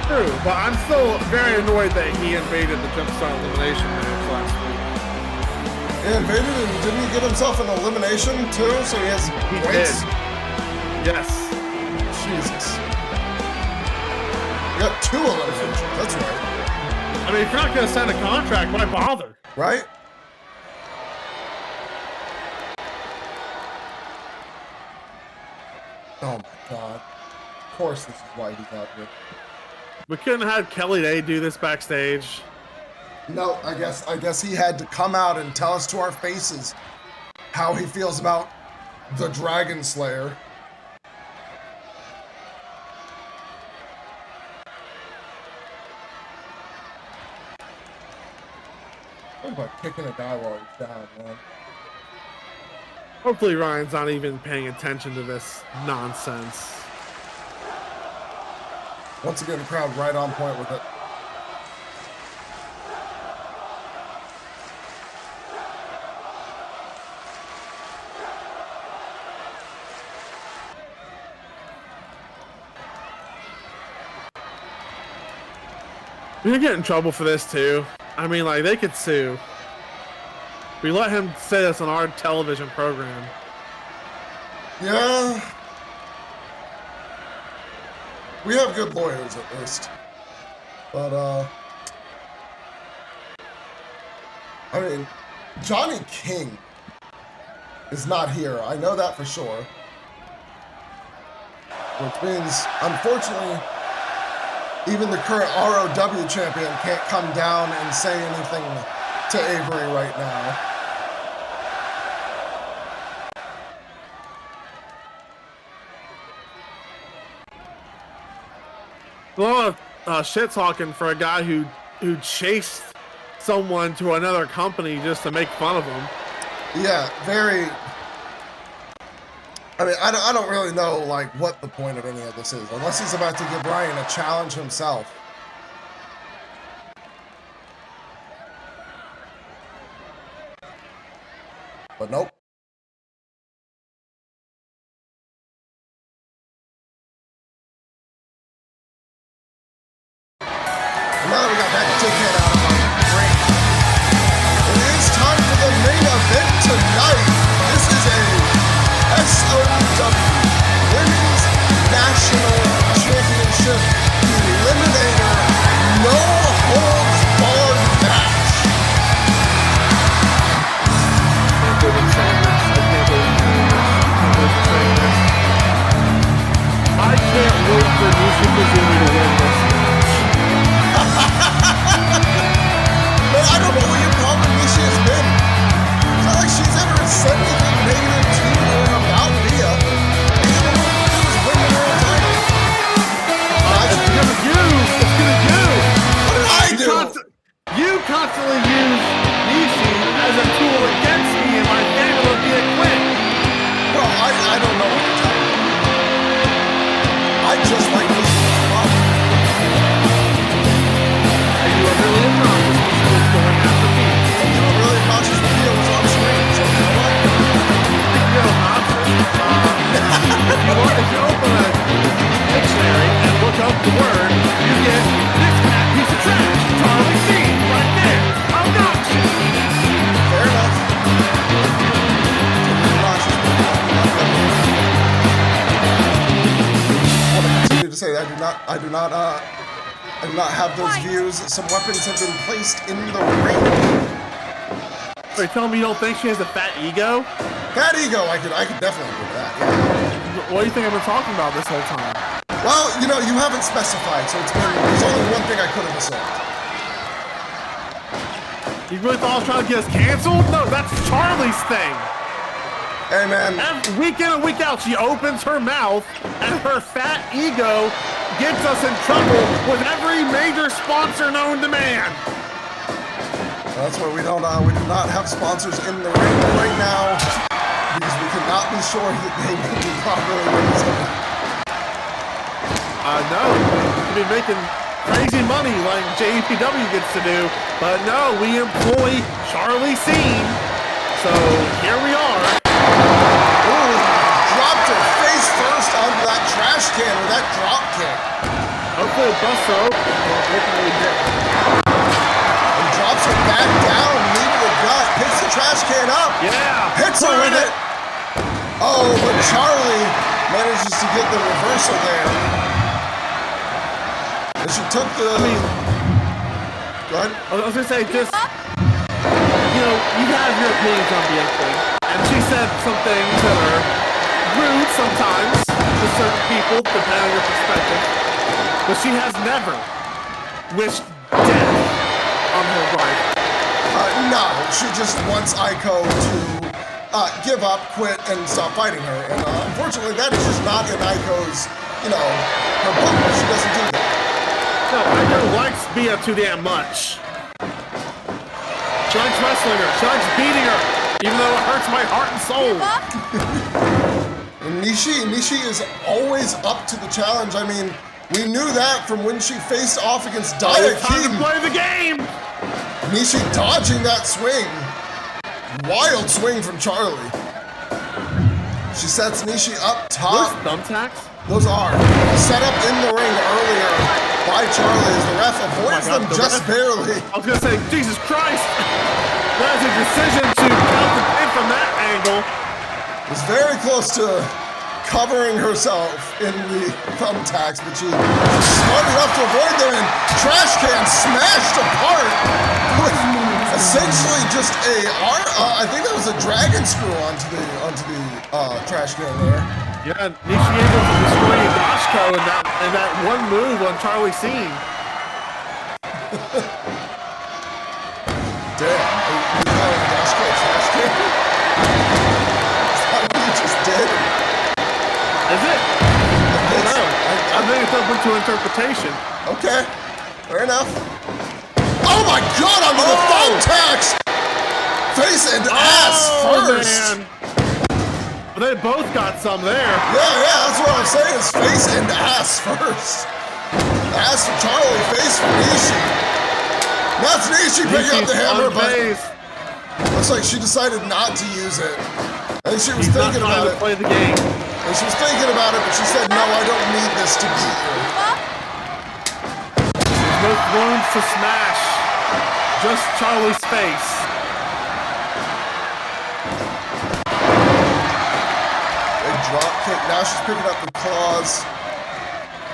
True, but I'm still very annoyed that he invaded the Jumpstart elimination match last week. He invaded and didn't he get himself an elimination too? So he has points? Yes. Jesus. We got 2 eliminations, that's right. I mean, if you're not going to sign a contract, why bother? Right? Oh my god. Of course this is why he's out here. We couldn't have Kelly Day do this backstage. No, I guess he had to come out and tell us to our faces how he feels about the Dragon Slayer. What about kicking a guy while he's down, man? Hopefully Ryan's not even paying attention to this nonsense. Once again, the crowd right on point with it. You're gonna get in trouble for this too. I mean, like, they could sue. We let him say this on our television program. Yeah. We have good lawyers at least. But, I mean, Johnny King is not here. I know that for sure. Which means, unfortunately, even the current ROW champion can't come down and say anything to Avery right now. A lot of shit talking for a guy who chased someone to another company just to make fun of him. Yeah, very. I mean, I don't really know, like, what the point of any of this is, unless he's about to give Ryan a challenge himself. But nope. to get out of our ring. It is time for the main event tonight. This is a SOW Women's National Championship Eliminator No Holds Barred match. I can't wait for Nishi Kazumi to win this match. But I don't know what your problem with Nishi has been. It's not like she's ever said anything negative to or about Mia. Maybe the one thing was winning her own title. It's because of you. It's because of you. What did I do? You constantly use Nishi as a tool against me and my family will be a quit. Well, I don't know what you're talking about. I just like this problem. And you are really obnoxious when she was going after me. And you were really conscious when Mia was on screen, so you know what? You're obnoxious. If you open a dictionary and look up the word, you get this cat piece of trash. Charlie C. Right there. Obnoxious. Fair enough. Obnoxious. To say that I do not have those views. Some weapons have been placed in the ring. Are you telling me you don't think she has a fat ego? Fat ego, I could definitely do that. Yeah. What do you think I've been talking about this whole time? Well, you know, you haven't specified, so there's only one thing I could have assumed. You really thought I was trying to get us canceled? No, that's Charlie's thing. Hey, man. Week in and week out, she opens her mouth, and her fat ego gets us in trouble with every major sponsor known to man. That's why we do not have sponsors in the ring right now, because we cannot be sure that they will be properly represented. No, you could be making crazy money like JPW gets to do, but no, we employ Charlie Scene, so here we are. Ooh, dropped her face first onto that trash can with that drop kick. Hopefully it busts her open. And drops her back down, knee to the gut, picks the trash can up. Yeah. Hits her with it. Oh, but Charlie manages to get the reversal there. And she took the... Go ahead. I was gonna say, just, you know, you have your opinions on Bianca, and she said some things that are rude sometimes to certain people, depending on your perspective, but she has never wished death on her wife. No, she just wants Aiko to give up, quit, and stop fighting her. And unfortunately, that is just not in Aiko's, you know, her book. She doesn't do that. No, Aiko likes Mia too damn much. She likes wrestling her. She likes beating her, even though it hurts my heart and soul. And Nishi is always up to the challenge. I mean, we knew that from when she faced off against It's time to Dayakim. play the game. Nishi dodging that swing. Wild swing from Charlie. She sets Nishi up top. Those thumbtacks? Those are set up in the ring earlier by Charlie as the ref avoids them just barely. I was gonna say, Jesus Christ! That is a decision to count the pin from that angle. Was very close to covering herself in the thumbtacks, but she's smart enough to avoid them, and trash can smashed apart with essentially just I think that was a dragon screw onto the trash can there. Yeah, Nishi able to destroy Dashko in that one move on Charlie Scene. Damn, you calling Dashko a trash can? Is that what you just did? Is it? I don't know. I think it's open to interpretation. Okay, fair enough. Oh my God, onto the thumbtacks! Face and ass first! Man. But they both got some there. Yeah, that's what I'm saying, is face and ass first. Ass for Charlie, face for Nishi. That's Nishi picking up the hammer, but looks like she decided not to use it. I think she was thinking about it. Play the game. And she was thinking about it, but she said, no, I don't need this to beat you. There's no wounds to smash. just Charlie's face. Big drop kick. Now she's picking up the claws.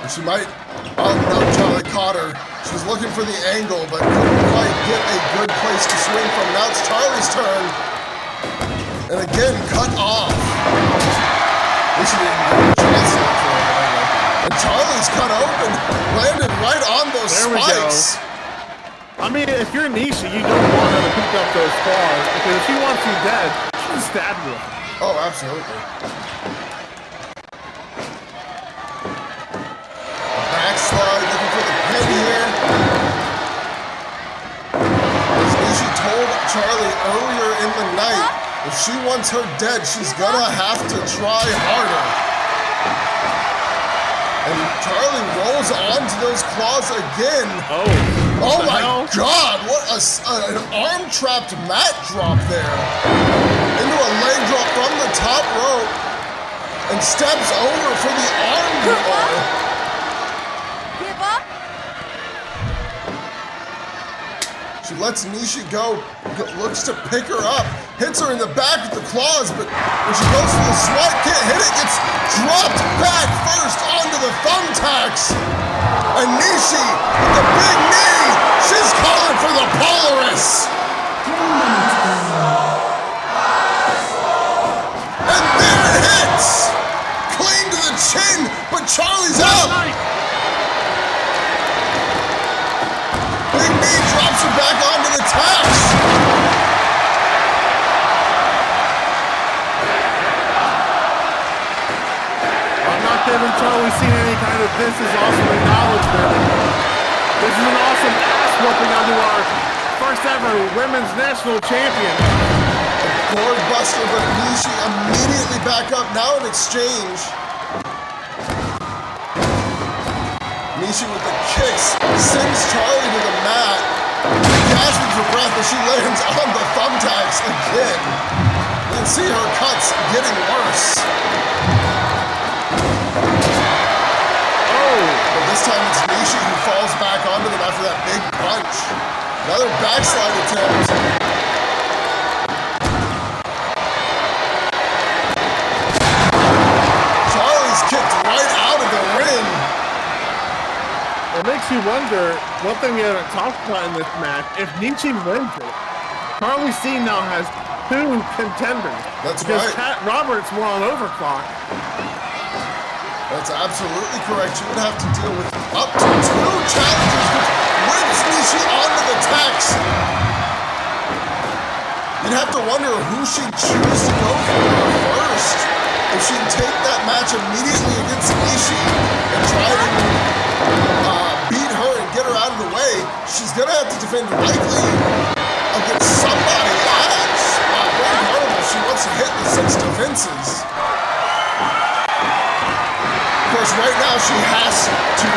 And she might... Oh, no, Charlie caught her. She was looking for the angle, but couldn't quite get a good place to swing from. Now it's Charlie's turn. And again, cut off. At least she didn't get a chance to look for it anyway. And Charlie's cut open. Landed right on those spikes. I mean, if you're Nishi, you don't want her to pick up those claws, because if she wants you dead, she can stab you. Oh, absolutely. Backslide, looking for the pin here. As Nishi told Charlie earlier in the night, if she wants her dead, she's gonna have to try harder. And Charlie rolls onto those claws again. Oh my God, what an arm-trapped mat drop there. Into a leg drop from the top rope. And steps over for the arm bar. Give up? She lets Nishi go, looks to pick her up, hits her in the back with the claws, but when she goes for the swipe, can't hit it, gets dropped back first onto the thumbtacks. And Nishi with the big knee, she's calling for the Polaris. And there it hits! Clean to the chin, but Charlie's out! Big knee drops her back onto the tacks. I'm not giving Charlie seen any kind of this is awesome acknowledgement. This is an awesome ass whooping onto our first ever women's national champion. Board buster, but Nishi immediately back up. Now an exchange. Nishi with the kicks sends Charlie to the mat. Gasping for breath, but she lands on the thumbtacks again. You can see her cuts getting worse. But this time it's Nishi who falls back onto them after that big punch. Another backslide attempt. Charlie's kicked right out of the ring. It makes you wonder, one thing we haven't talked about in this match, if Nishi wins it, Charlie C now has 2 contenders. That's because right. Pat Roberts won on Overclock. That's absolutely correct. You would have to deal with up to 2 challengers, which whips Nishi onto the tacks. You'd have to wonder who she'd choose to go for first. If she'd take that match immediately against Nishi and try to beat her and get her out of the way, she's going to have to defend likely against somebody else. Ring Carnival, she wants to hit the 6 defenses. Of course, right now she has to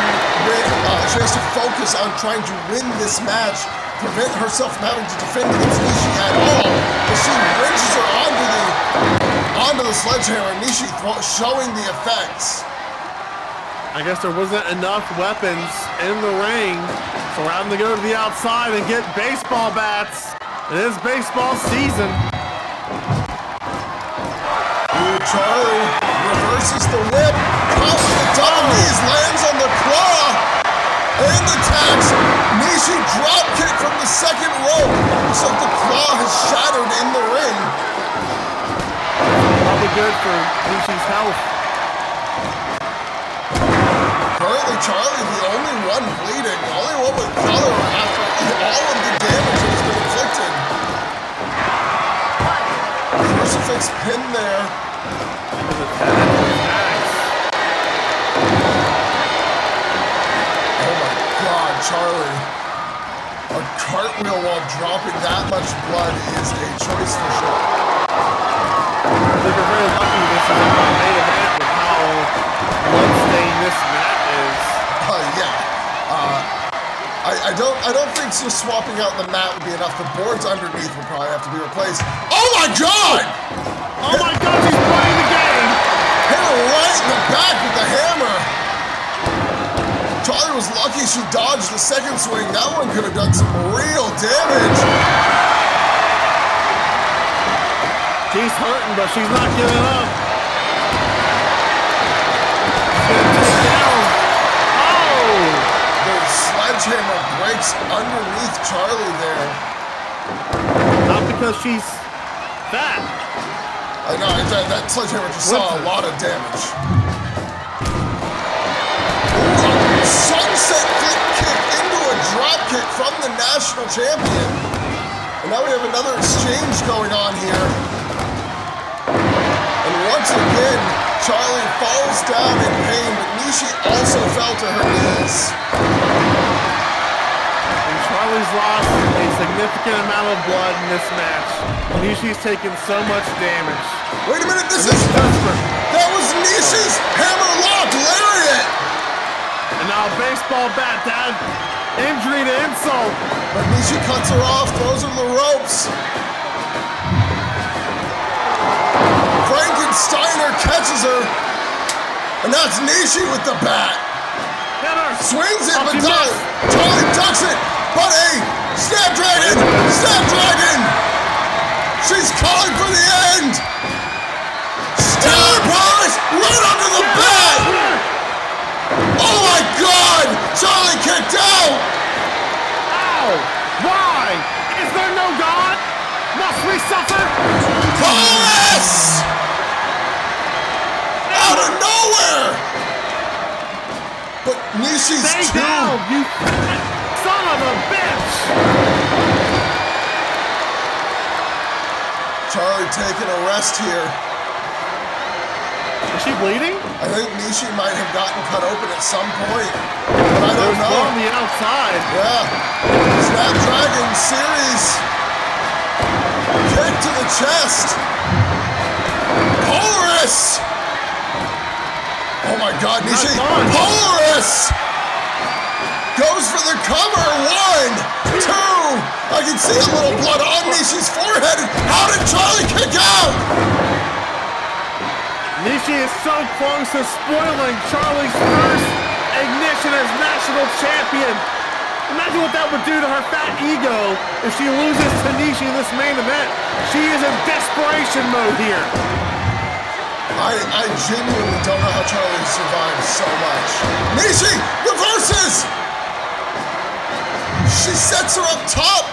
win. She has to focus on trying to win this match, prevent herself from having to defend against Nishi at all. But she wrenches her onto the sledgehammer. Nishi showing the effects. I guess there wasn't enough weapons in the ring, so we're having to go to the outside and get baseball bats. It is baseball season. Charlie reverses the whip, comes with the double knees, lands on the claw, and attacks. Nishi drop kick from the second rope. Looks like the claw has shattered in the ring. Probably good for Nishi's health. Currently, Charlie, the only one bleeding, the only one with color after all of the damage that has been inflicted. Crucifix pin there. Oh my God, Charlie. A cartwheel while dropping that much blood is a choice for sure. I think we're very lucky this is our main event with how bloodstained this mat is. I don't think just swapping out the mat would be enough. The boards underneath would probably have to be replaced. Oh my God! Oh my God, he's playing the game! Hit her right in the back with the hammer. Charlie was lucky she she dodged the second swing. That one could have done some real damage. She's hurting, but she's not giving up. She's gonna take down. Oh! The sledgehammer breaks underneath Charlie there. Not because she's fat. I know, that sledgehammer just saw a lot of damage. Ooh, a sunset flip kick into a drop kick from the national champion. And now we have another exchange going on here. And once again, Charlie falls down in pain, but Nishi also fell to her knees. And Charlie's lost a significant amount of blood in this match. Nishi's taken so much damage. Wait a minute, this is... Desperate. That was Nishi's hammerlock lariat! And now a baseball bat to add injury to insult. But Nishi cuts her off, throws her to the ropes. Frankensteiner catches her. And that's Nishi with the bat. Get her. Swings it, Oh, but she Charlie missed. ducks it. But a Snapdragon! Snapdragon! She's calling for the end! Stellar Pulse right under the bat! Oh my God! Charlie kicked out! Ow! Why? Is there no God? Must we suffer? Pulse! Out of nowhere! But Nishi's Stay too... down, you son of a bitch! Charlie taking a rest here. Is she bleeding? I think Nishi might have gotten cut open at some point, but I don't There's know. blood on the outside. Yeah. Snapdragon series. Kick to the chest. Polaris! Oh my God, Nishi. done. Polaris! Goes for the cover. 1, 2. I can see a little blood on Nishi's forehead. How did Charlie kick out? Nishi is so close to spoiling Charlie's first ignition as national champion. Imagine what that would do to her fat ego if she loses to Nishi in this main event. She is in desperation mode here. I genuinely don't know how Charlie survived so much. Nishi reverses! She sets her up top.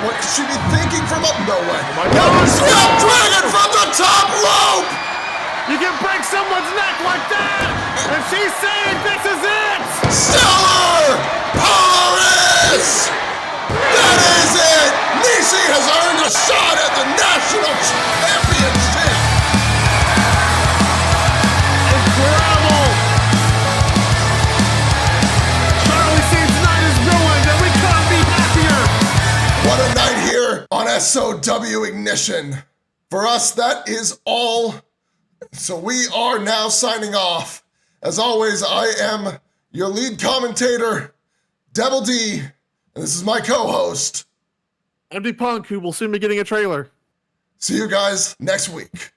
What could she be thinking from up? No way. my God. Snapdragon from the top rope! You can break someone's neck like that, and she's saying this is it! Stellar Polaris! That is it! Nishi has earned a shot at the national championship! Incredible! Charlie seems tonight is ruined, and we couldn't be happier! What a night here on SOW Ignition. For us, that is all. So we are now signing off. As always, I am your lead commentator, Devil D, and this is my co-host. MD Punk, who will soon be getting a trailer. See you guys next week.